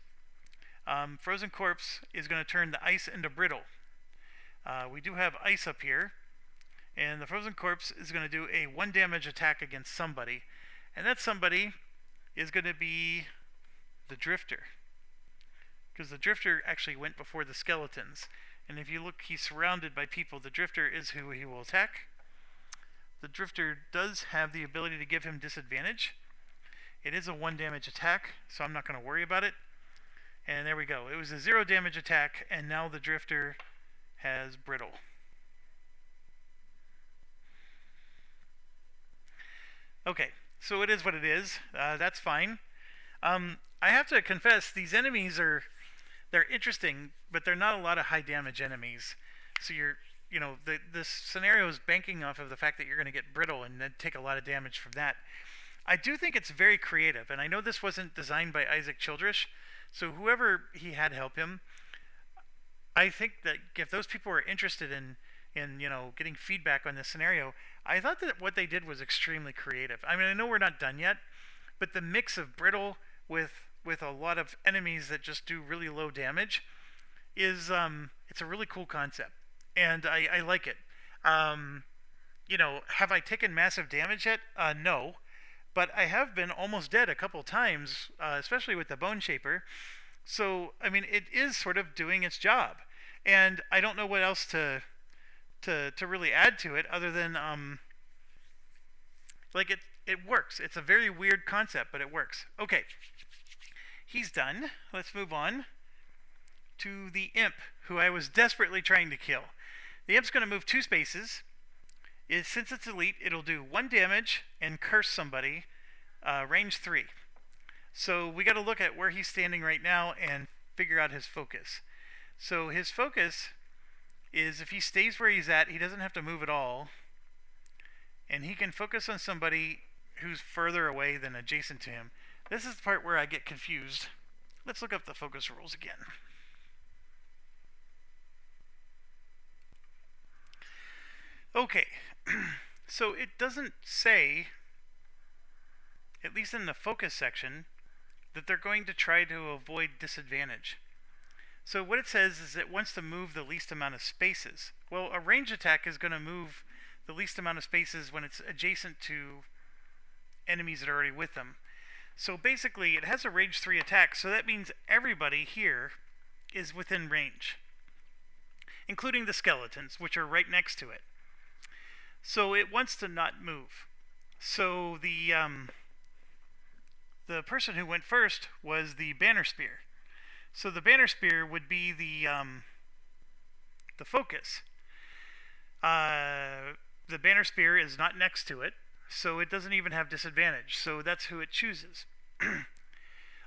Frozen corpse is going to turn the ice into brittle. We do have ice up here, and the frozen corpse is going to do a 1 damage attack against somebody, and that somebody is going to be the drifter, because the drifter actually went before the skeletons. And if you look, he's surrounded by people. The drifter is who he will attack. The drifter does have the ability to give him disadvantage. It is a 1 damage attack, so I'm not going to worry about it. And there we go. It was a 0 damage attack, and now the drifter has brittle. Okay, so it is what it is. That's fine. I have to confess, these enemies they're interesting, but they're not a lot of high damage enemies. So this scenario is banking off of the fact that you're going to get brittle and then take a lot of damage from that. I do think it's very creative, and I know this wasn't designed by Isaac Childress, so whoever he had help him, I think that if those people were interested in getting feedback on this scenario, I thought that what they did was extremely creative. I mean, I know we're not done yet, but the mix of brittle with a lot of enemies that just do really low damage is it's a really cool concept, and I like it. Have I taken massive damage yet? No, but I have been almost dead a couple times, especially with the Bone Shaper. So I mean, it is sort of doing its job, and I don't know what else to really add to it other than it works. It's a very weird concept, but it works. Okay. He's done. Let's move on to the imp, who I was desperately trying to kill. The imp's going to move 2 spaces. Since it's elite, it'll do 1 damage and curse somebody, range 3. So we got to look at where he's standing right now and figure out his focus. So his focus is, if he stays where he's at, he doesn't have to move at all, and he can focus on somebody who's further away than adjacent to him. This is the part where I get confused. Let's look up the focus rules again. Okay, so it doesn't say, at least in the focus section, that they're going to try to avoid disadvantage. So what it says is it wants to move the least amount of spaces. Well, a range attack is going to move the least amount of spaces when it's adjacent to enemies that are already with them. So basically, it has a range 3 attack, so that means everybody here is within range, including the skeletons, which are right next to it. So it wants to not move. So the person who went first was the banner spear. So the banner spear would be the focus. The banner spear is not next to it, so it doesn't even have disadvantage. So that's who it chooses.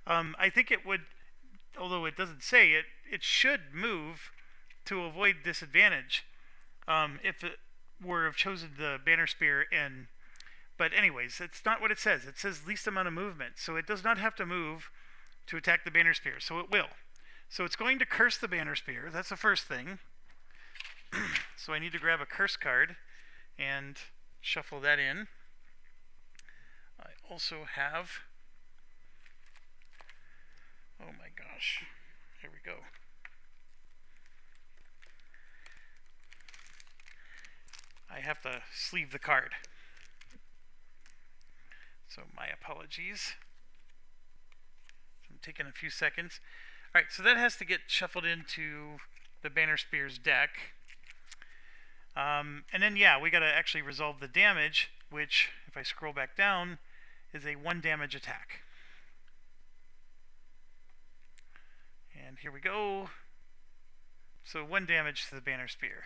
I think it would, although it doesn't say it, it should move to avoid disadvantage if it were have chosen the banner spear. But anyways, it's not what it says. It says least amount of movement, so it does not have to move to attack the banner spear. So it will. So it's going to curse the banner spear. That's the first thing. So I need to grab a curse card and shuffle that in. I also have, oh my gosh, here we go. I have to sleeve the card. So my apologies. I'm taking a few seconds. Alright, so that has to get shuffled into the Banner Spear's deck. And then, yeah, we got to actually resolve the damage, which, if I scroll back down, is a 1 damage attack. And here we go. So 1 damage to the Banner Spear.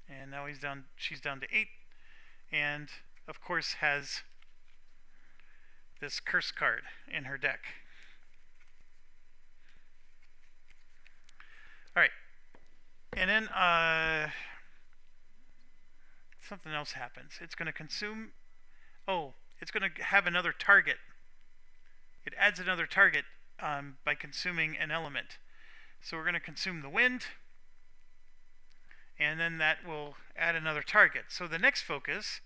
And now she's down to 8. And, of course, has this curse card in her deck. Alright. And then, something else happens. It's going to consume... Oh, it's going to have another target. It adds another target by consuming an element. So we're going to consume the wind, and then that will add another target. So the next focus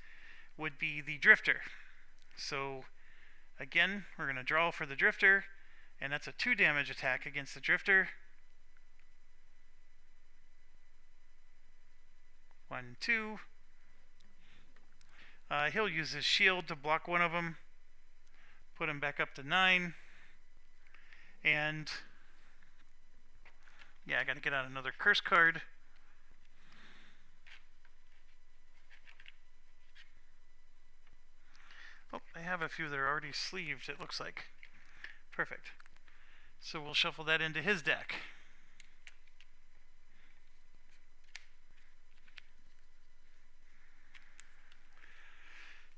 would be the drifter. So again, we're going to draw for the drifter, and that's a 2 damage attack against the drifter. 1, 2. He'll use his shield to block one of them, put him back up to 9, and yeah, I gotta get out another curse card. Oh, I have a few that are already sleeved, it looks like. Perfect. So we'll shuffle that into his deck.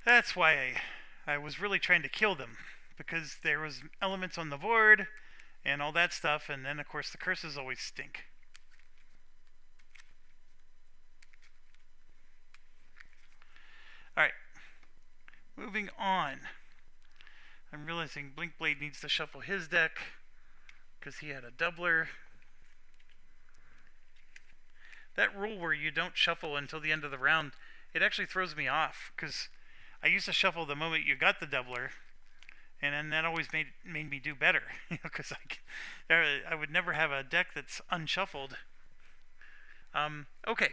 That's why I was really trying to kill them, because there was elements on the board and all that stuff, and then of course the curses always stink. Alright, moving on. I'm realizing Blinkblade needs to shuffle his deck because he had a doubler. That rule where you don't shuffle until the end of the round, it actually throws me off, because I used to shuffle the moment you got the doubler, and then that always made me do better, because I would never have a deck that's unshuffled. Okay.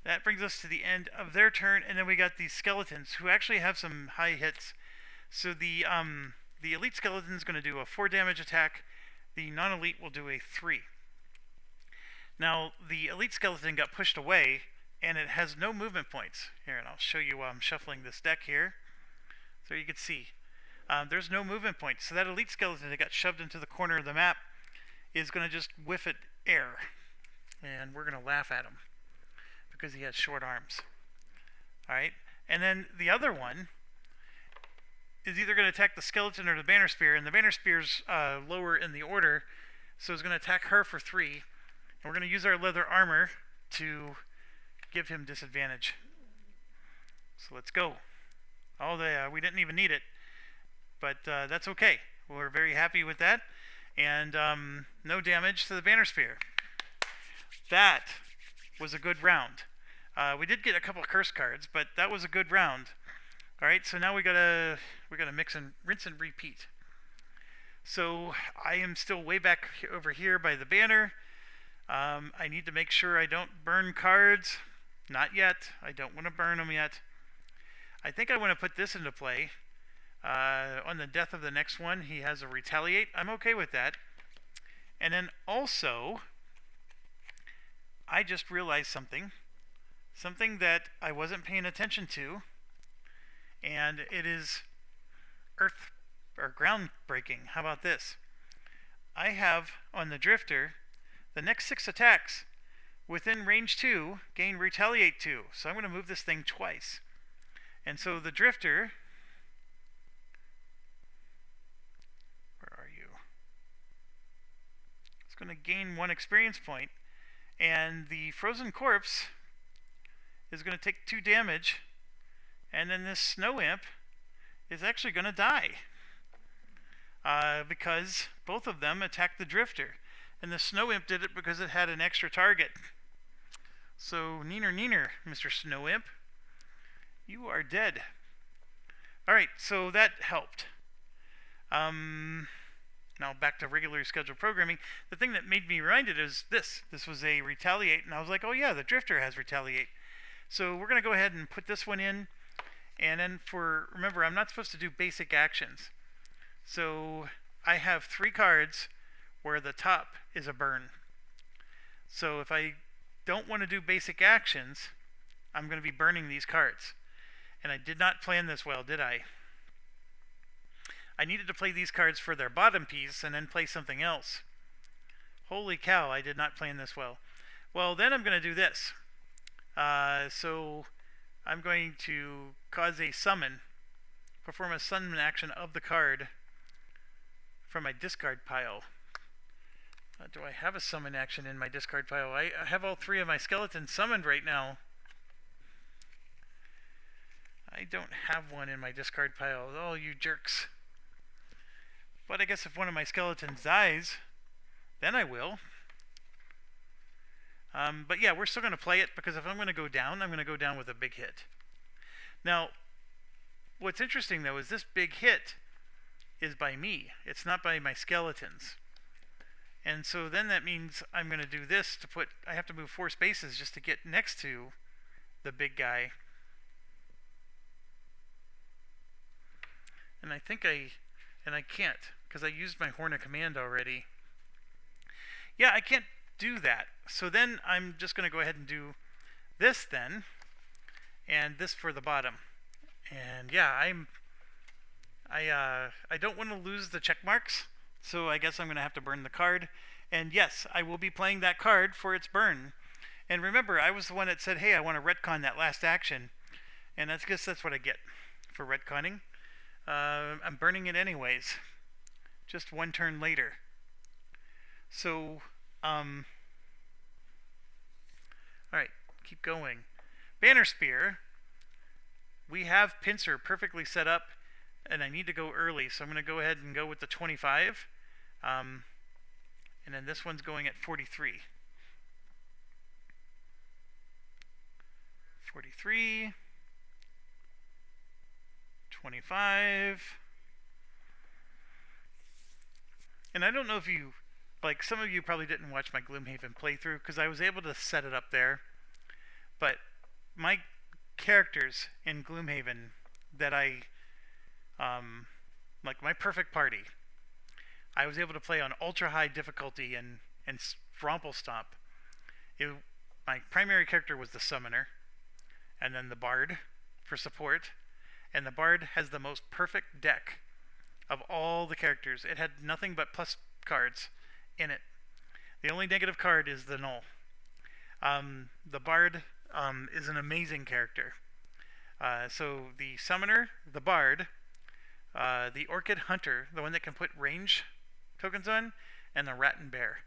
That brings us to the end of their turn, and then we got these skeletons, who actually have some high hits. So the elite skeleton is going to do a 4 damage attack. The non-elite will do a 3. Now, the elite skeleton got pushed away, and it has no movement points. Here, and I'll show you while I'm shuffling this deck here. So you can see. There's no movement points. So that elite skeleton that got shoved into the corner of the map is going to just whiff at air. And we're going to laugh at him, because he has short arms. Alright? And then the other one is either going to attack the skeleton or the banner spear, and the banner spear's lower in the order, so it's going to attack her for 3. And we're going to use our leather armor to give him disadvantage. So let's go. We didn't even need it, but that's okay. We're very happy with that, and no damage to the banner spear. That was a good round. We did get a couple of curse cards, but that was a good round. All right, so now we gotta mix and rinse and repeat. So I am still way back over here by the banner. I need to make sure I don't burn cards. Not yet. I don't want to burn them yet. I think I want to put this into play. On the death of the next one, he has a retaliate. I'm okay with that. And then also, I just realized something that I wasn't paying attention to, and it is earth or groundbreaking. How about this? I have on the drifter, the next 6 attacks within range 2 gain retaliate 2. So I'm going to move this thing twice. And so the drifter, where are you? It's going to gain 1 experience point, and the frozen corpse is going to take 2 damage, and then this snow imp is actually going to die because both of them attacked the drifter, and the snow imp did it because it had an extra target. So neener neener, Mr. Snow Imp, you are dead. Alright, so that helped. Now back to regularly scheduled programming. The thing that made me reminded is this. This was a retaliate, and I was like, oh yeah, the drifter has retaliate. So we're going to go ahead and put this one in. And then remember, I'm not supposed to do basic actions. So I have 3 cards where the top is a burn. So if I don't want to do basic actions, I'm going to be burning these cards. And I did not plan this well, did I? I needed to play these cards for their bottom piece and then play something else. Holy cow, I did not plan this well. Well, then I'm going to do this. So I'm going to cause a summon, perform a summon action of the card from my discard pile. Do I have a summon action in my discard pile? I have all three of my skeletons summoned right now. I don't have one in my discard pile. Oh, you jerks. But I guess if one of my skeletons dies, then I will. But yeah, we're still going to play it because if I'm going to go down, I'm going to go down with a big hit. Now, what's interesting though is this big hit is by me. It's not by my skeletons. And so then that means I'm going to do this to put... I have to move 4 spaces just to get next to the big guy. And I think I can't because I used my Horn of Command already. Yeah, I can't do that. So then I'm just going to go ahead and do this then, and this for the bottom. And yeah, I don't want to lose the check marks, so I guess I'm going to have to burn the card. And yes, I will be playing that card for its burn. And remember, I was the one that said, hey, I want to retcon that last action. And I guess that's what I get for retconning. I'm burning it anyways, just one turn later. So, alright, keep going. Banner Spear. We have Pincer perfectly set up, and I need to go early, so I'm going to go ahead and go with the 25. And then this one's going at 43. 43. 25. And I don't know if you, like, some of you probably didn't watch my Gloomhaven playthrough because I was able to set it up there. But my characters in Gloomhaven that like my perfect party, I was able to play on ultra high difficulty and Fromple Stomp. My primary character was the Summoner, and then the Bard for support. And the Bard has the most perfect deck of all the characters. It had nothing but plus cards in it. The only negative card is the Null. The Bard is an amazing character. So the Summoner, the Bard, the Orchid Hunter, the one that can put range tokens on, and the Rat and Bear.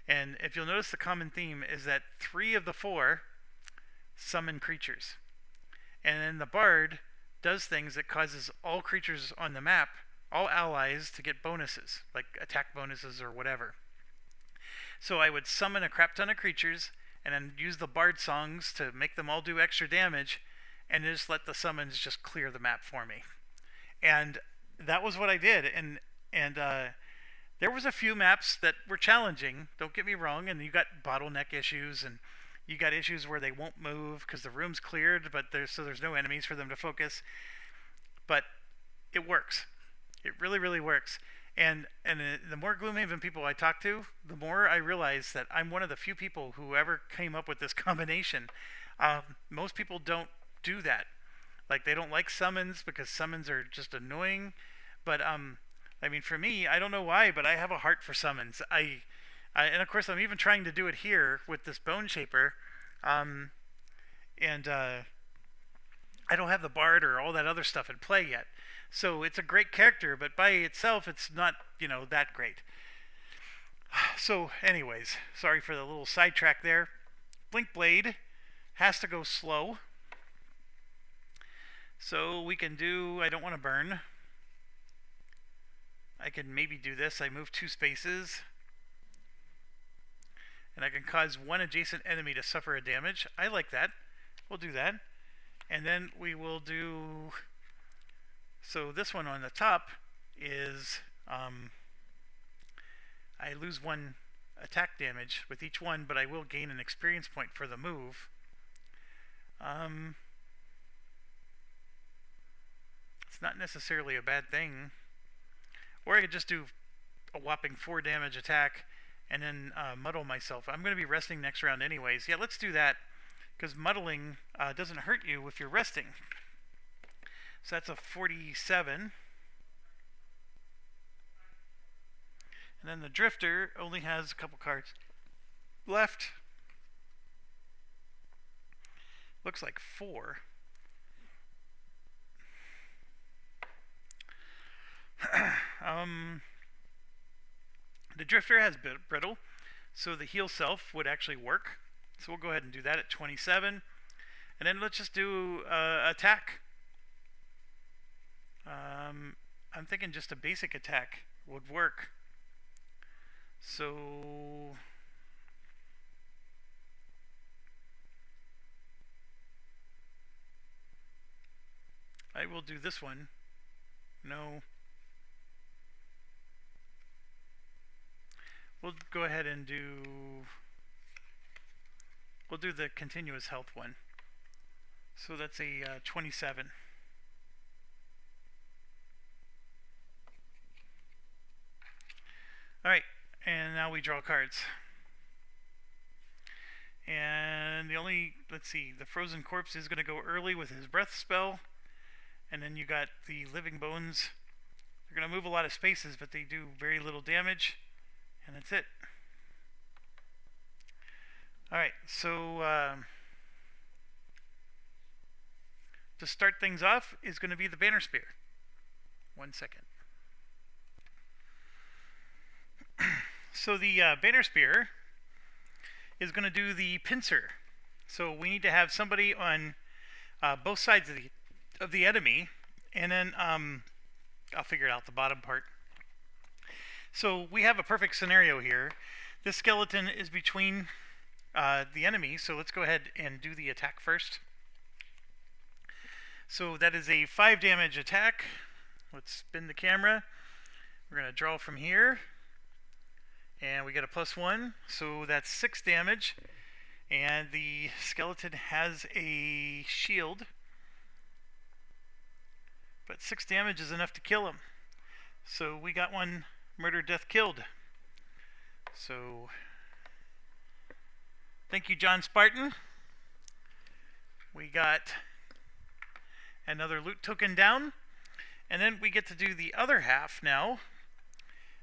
And if you'll notice, the common theme is that 3 of the 4 summon creatures. And then the Bard does things that causes all creatures on the map, all allies, to get bonuses, like attack bonuses or whatever. So I would summon a crap ton of creatures and then use the Bard songs to make them all do extra damage, and just let the summons just clear the map for me. And that was what I did. And there was a few maps that were challenging, don't get me wrong, and you got bottleneck issues, and you got issues where they won't move because the room's cleared, but there's no enemies for them to focus. But it works. It really, really works. And the more Gloomhaven people I talk to, the more I realize that I'm one of the few people who ever came up with this combination. Most people don't do that. Like, they don't like summons because summons are just annoying. But I mean, for me, I don't know why, but I have a heart for summons. And of course, I'm even trying to do it here with this Bone Shaper. I don't have the Bard or all that other stuff in play yet. So it's a great character, but by itself, it's not, that great. So anyways, sorry for the little sidetrack there. Blink Blade has to go slow. So we can do, I don't want to burn. I can maybe do this. I move 2 spaces. And I can cause 1 adjacent enemy to suffer a damage. I like that. We'll do that. And then we will do... So this one on the top is... I lose 1 attack damage with each one, but I will gain an experience point for the move. It's not necessarily a bad thing. Or I could just do a whopping 4 damage attack and then muddle myself. I'm going to be resting next round anyways. Yeah, let's do that, because muddling doesn't hurt you if you're resting. So that's a 47. And then the Drifter only has a couple cards left. Looks like 4. um, the Drifter has brittle, so the heal self would actually work. So we'll go ahead and do that at 27. And then let's just do attack. I'm thinking just a basic attack would work. So I will do this one. No. We'll go ahead and we'll do the continuous health one. So that's a 27. Alright, and now we draw cards. And let's see, the Frozen Corpse is going to go early with his breath spell. And then you got the Living Bones. They're going to move a lot of spaces, but they do very little damage. And that's it. Alright, so to start things off is going to be the Banner Spear. 1 second. So the Banner Spear is going to do the pincer. So we need to have somebody on both sides of the enemy, and then I'll figure out the bottom part. So we have a perfect scenario here. This skeleton is between the enemy, so let's go ahead and do the attack first. So that is a 5 damage attack. Let's spin the camera. We're going to draw from here. And we get a +1, so that's 6 damage. And the skeleton has a shield. But 6 damage is enough to kill him. So we got one murder, death, killed. So thank you, John Spartan. We got another loot token down. And then we get to do the other half now,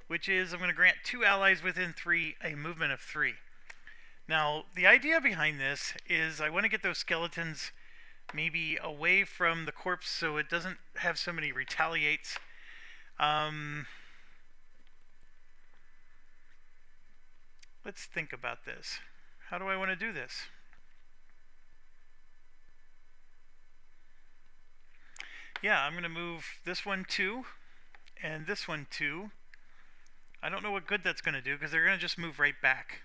which is I'm going to grant 2 allies within 3 a movement of 3. Now, the idea behind this is I want to get those skeletons maybe away from the corpse so it doesn't have so many retaliates. Let's think about this. How do I want to do this? Yeah, I'm going to move this one 2 and this one 2. I don't know what good that's going to do because they're going to just move right back.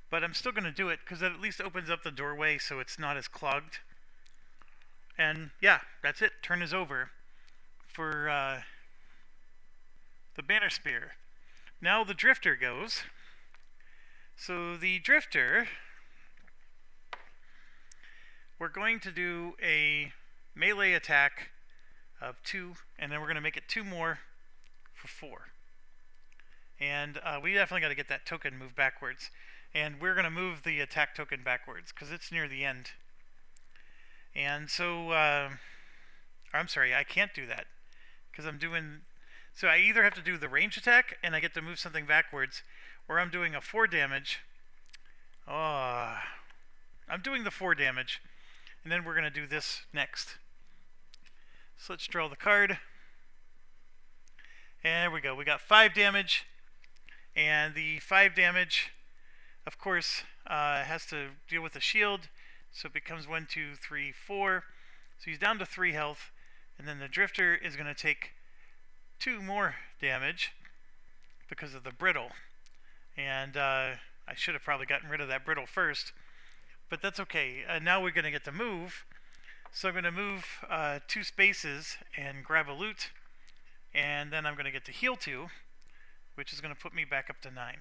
But I'm still going to do it because it at least opens up the doorway so it's not as clogged. And yeah, that's it. Turn is over for the Banner Spear. Now the Drifter goes. So the Drifter, we're going to do a melee attack of 2, and then we're going to make it 2 more for 4. And we definitely got to get that token moved backwards. And we're going to move the attack token backwards because it's near the end. And so, I'm sorry, I can't do that because I'm doing. So I either have to do the range attack and I get to move something backwards, or I'm doing a 4 damage. Oh, I'm doing the 4 damage, and then we're going to do this next. So let's draw the card. And there we go. We got 5 damage. And the 5 damage, of course, has to deal with the shield. So it becomes 1, 2, 3, 4. So he's down to 3 health. And then the Drifter is going to take 2 more damage because of the brittle. And I should have probably gotten rid of that brittle first. But that's okay. Now we're going to get to move. So I'm going to move 2 spaces and grab a loot, and then I'm going to get to heal 2, which is going to put me back up to 9.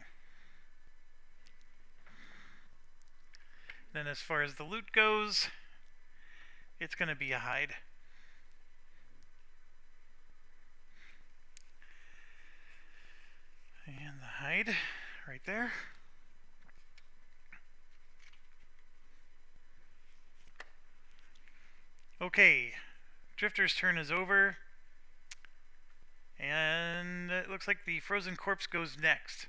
Then as far as the loot goes, it's going to be a hide. And the hide right there. Okay, Drifter's turn is over, and it looks like the Frozen Corpse goes next.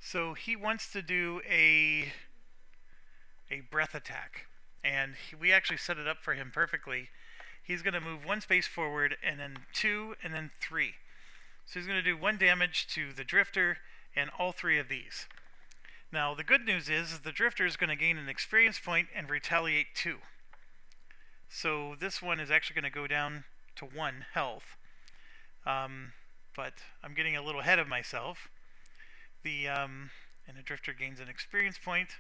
So he wants to do a breath attack, and we actually set it up for him perfectly. He's going to move one space forward, and then two, and then three. So he's going to do one damage to the Drifter and all three of these. Now the good news is the Drifter is going to gain an experience point and retaliate 2. So this one is actually going to go down to 1 health. But I'm getting a little ahead of myself. And the Drifter gains an experience point.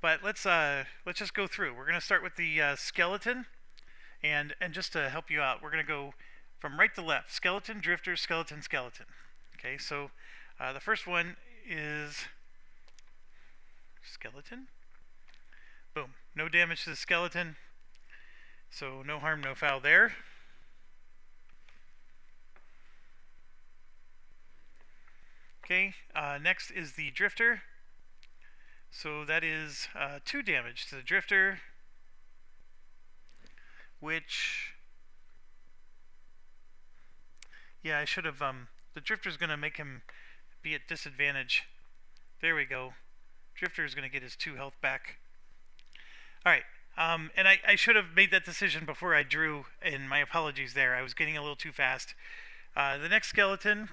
But let's just go through. We're going to start with the skeleton, and just to help you out, we're going to go from right to left: skeleton, Drifter, skeleton, skeleton. Okay, so the first one is skeleton. Boom. No damage to the skeleton, so no harm, no foul there. Okay, next is the Drifter. So that is 2 damage to the Drifter, which, yeah, I should have, the Drifter's going to make him be at disadvantage. There we go. Drifter's going to get his 2 health back. Alright, and I should have made that decision before I drew, and my apologies there. I was getting a little too fast. The next skeleton,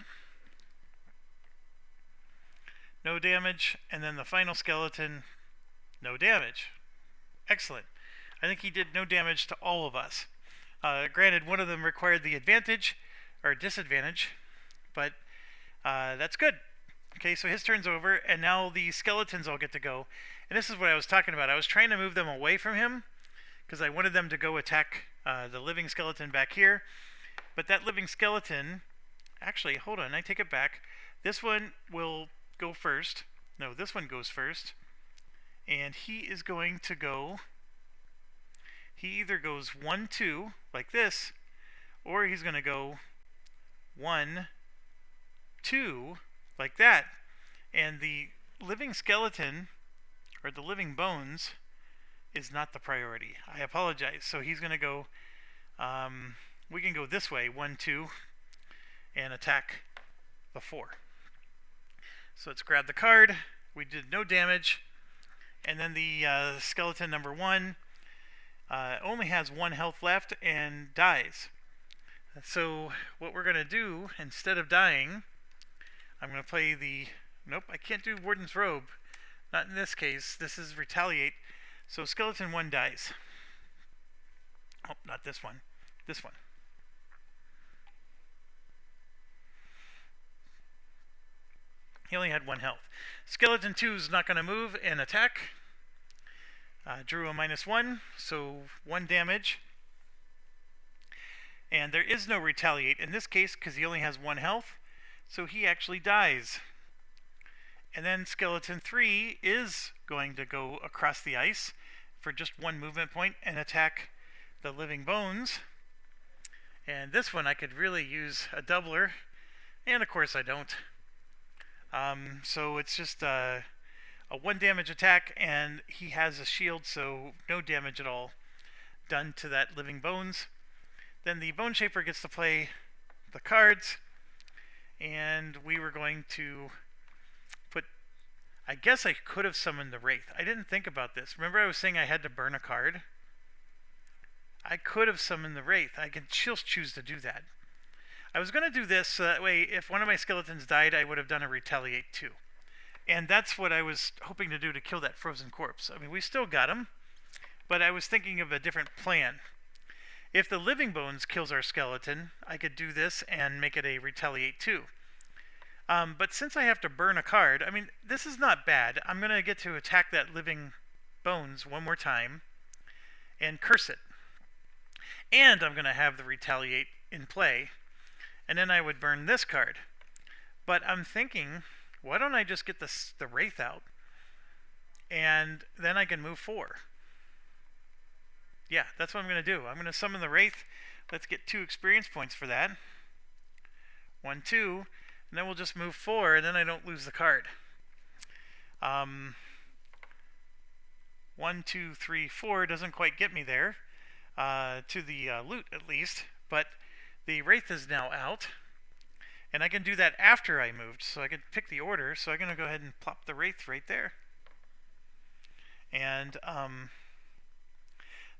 no damage, and then the final skeleton, no damage. Excellent. I think he did no damage to all of us. Granted, one of them required the advantage, or disadvantage, but that's good. Okay, so his turn's over, and now the skeletons all get to go. And this is what I was talking about. I was trying to move them away from him, because I wanted them to go attack the living skeleton back here. But that living skeleton, actually, hold on, I take it back. This one will go first. No, this one goes first. And he is going to go, he either goes 1, 2, like this, or he's going to go 1, 2, like that. And the living skeleton, or the living bones, is not the priority. I apologize. So he's going to go, we can go this way, 1, 2, and attack the 4. So let's grab the card. We did no damage. And then the skeleton number 1 only has 1 health left and dies. So what we're going to do, instead of dying, I'm going to play the... Nope, I can't do Warden's Robe. Not in this case. This is Retaliate. So skeleton 1 dies. Oh, not this one. This one. He only had 1 health. Skeleton 2 is not going to move and attack. Drew a -1, so 1 damage. And there is no retaliate in this case because he only has 1 health, so he actually dies. And then skeleton 3 is going to go across the ice for just 1 movement point and attack the living bones. And this one I could really use a doubler, and of course I don't. So it's just a 1 damage attack, and he has a shield, so no damage at all done to that living bones. Then the Bone Shaper gets to play the cards, and we were going to put... I guess I could have summoned the Wraith. I didn't think about this. Remember I was saying I had to burn a card? I could have summoned the Wraith. I could just choose to do that. I was going to do this so that way if one of my skeletons died, I would have done a Retaliate 2. And that's what I was hoping to do to kill that frozen corpse. I mean, we still got him, but I was thinking of a different plan. If the living bones kills our skeleton, I could do this and make it a Retaliate 2. But since I have to burn a card, I mean, this is not bad. I'm going to get to attack that living bones 1 more time and curse it. And I'm going to have the Retaliate in play. And then I would burn this card. But I'm thinking, why don't I just get the Wraith out? And then I can move 4. Yeah, that's what I'm going to do. I'm going to summon the Wraith. Let's get 2 experience points for that. 1, 2. And then we'll just move 4, and then I don't lose the card. 1, 2, 3, 4 doesn't quite get me there. To the loot, at least. But the Wraith is now out. And I can do that after I moved, so I can pick the order. So I'm going to go ahead and plop the Wraith right there. And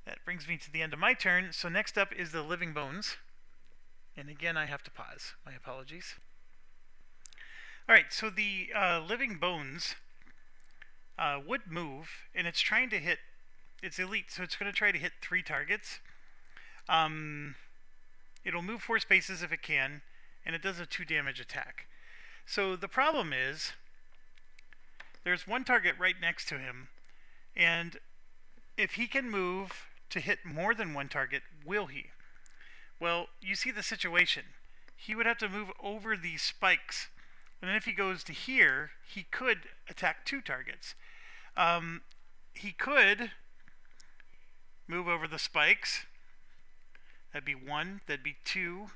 that brings me to the end of my turn. So next up is the Living Bones. And again, I have to pause. My apologies. Alright, so the Living Bones would move, and it's trying to hit... It's elite, so it's going to try to hit 3 targets. It'll move 4 spaces if it can, and it does a 2 damage attack. So the problem is, there's 1 target right next to him, and if he can move to hit more than 1 target, will he? Well, you see the situation. He would have to move over these spikes, and then if he goes to here, he could attack 2 targets. He could move over the spikes. That'd be 1, that'd be 2.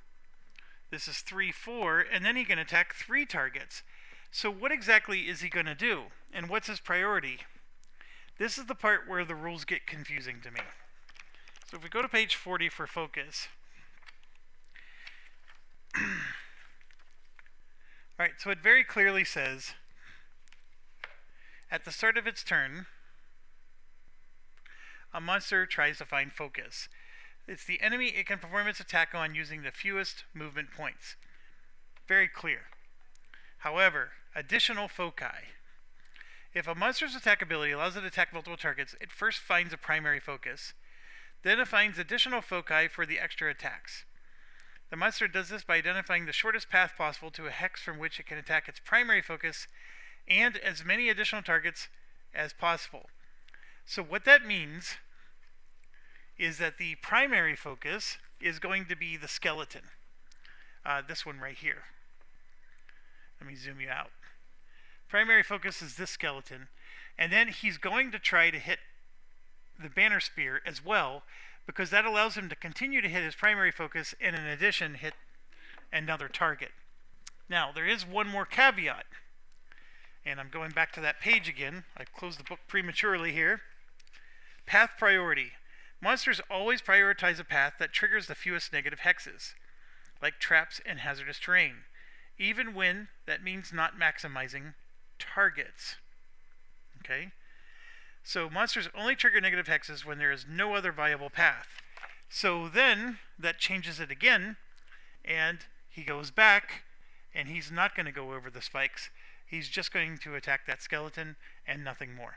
This is 3, 4, and then he can attack 3 targets. So what exactly is he going to do? And what's his priority? This is the part where the rules get confusing to me. So if we go to page 40 for focus. Alright, so it very clearly says, at the start of its turn, a monster tries to find focus. It's the enemy it can perform its attack on using the fewest movement points. Very clear. However, additional foci. If a monster's attack ability allows it to attack multiple targets, it first finds a primary focus. Then it finds additional foci for the extra attacks. The monster does this by identifying the shortest path possible to a hex from which it can attack its primary focus and as many additional targets as possible. So what that means is that the primary focus is going to be the skeleton. This one right here. Let me zoom you out. Primary focus is this skeleton. And then he's going to try to hit the banner spear as well, because that allows him to continue to hit his primary focus and in addition hit another target. Now, there is one more caveat. And I'm going back to that page again. I closed the book prematurely here. Path priority. Monsters always prioritize a path that triggers the fewest negative hexes, like traps and hazardous terrain, even when that means not maximizing targets. Okay? So monsters only trigger negative hexes when there is no other viable path. So then that changes it again, and he goes back, and he's not going to go over the spikes. He's just going to attack that skeleton and nothing more.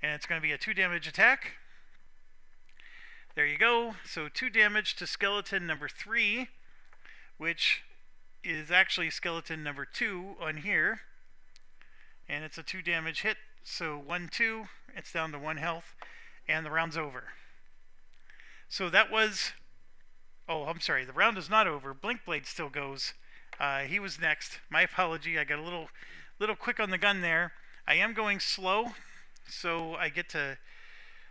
And it's going to be a 2 damage attack. There you go. So 2 damage to skeleton number 3, which is actually skeleton number 2 on here. And it's a 2 damage hit. So 1, 2, it's down to 1 health, and the round's over. So that was... Oh, I'm sorry, the round is not over. Blinkblade still goes. He was next. My apology, I got a little quick on the gun there. I am going slow, so I get to...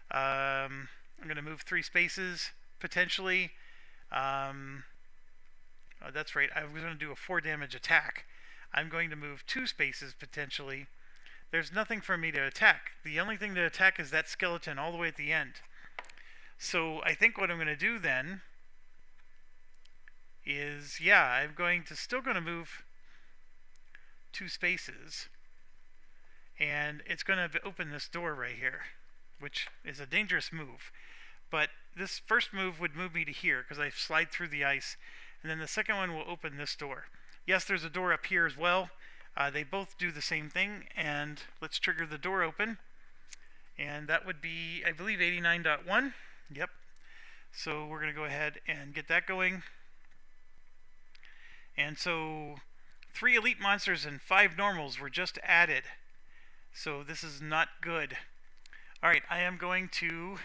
I'm going to move 3 spaces, potentially. Oh, that's right, I was going to do a 4 damage attack. I'm going to move 2 spaces, potentially. There's nothing for me to attack. The only thing to attack is that skeleton all the way at the end. So I think what I'm going to do then is, yeah, I'm still going to move 2 spaces. And it's going to open this door right here, which is a dangerous move. But this first move would move me to here because I slide through the ice. And then the second one will open this door. Yes, there's a door up here as well. They both do the same thing, and let's trigger the door open. And that would be, I believe, 89.1. Yep. So we're going to go ahead and get that going. And so 3 elite monsters and 5 normals were just added. So this is not good. Alright, I am going to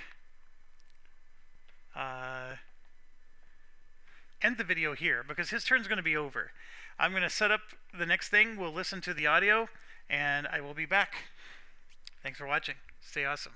end the video here because his turn's going to be over. I'm going to set up the next thing. We'll listen to the audio, and I will be back. Thanks for watching. Stay awesome.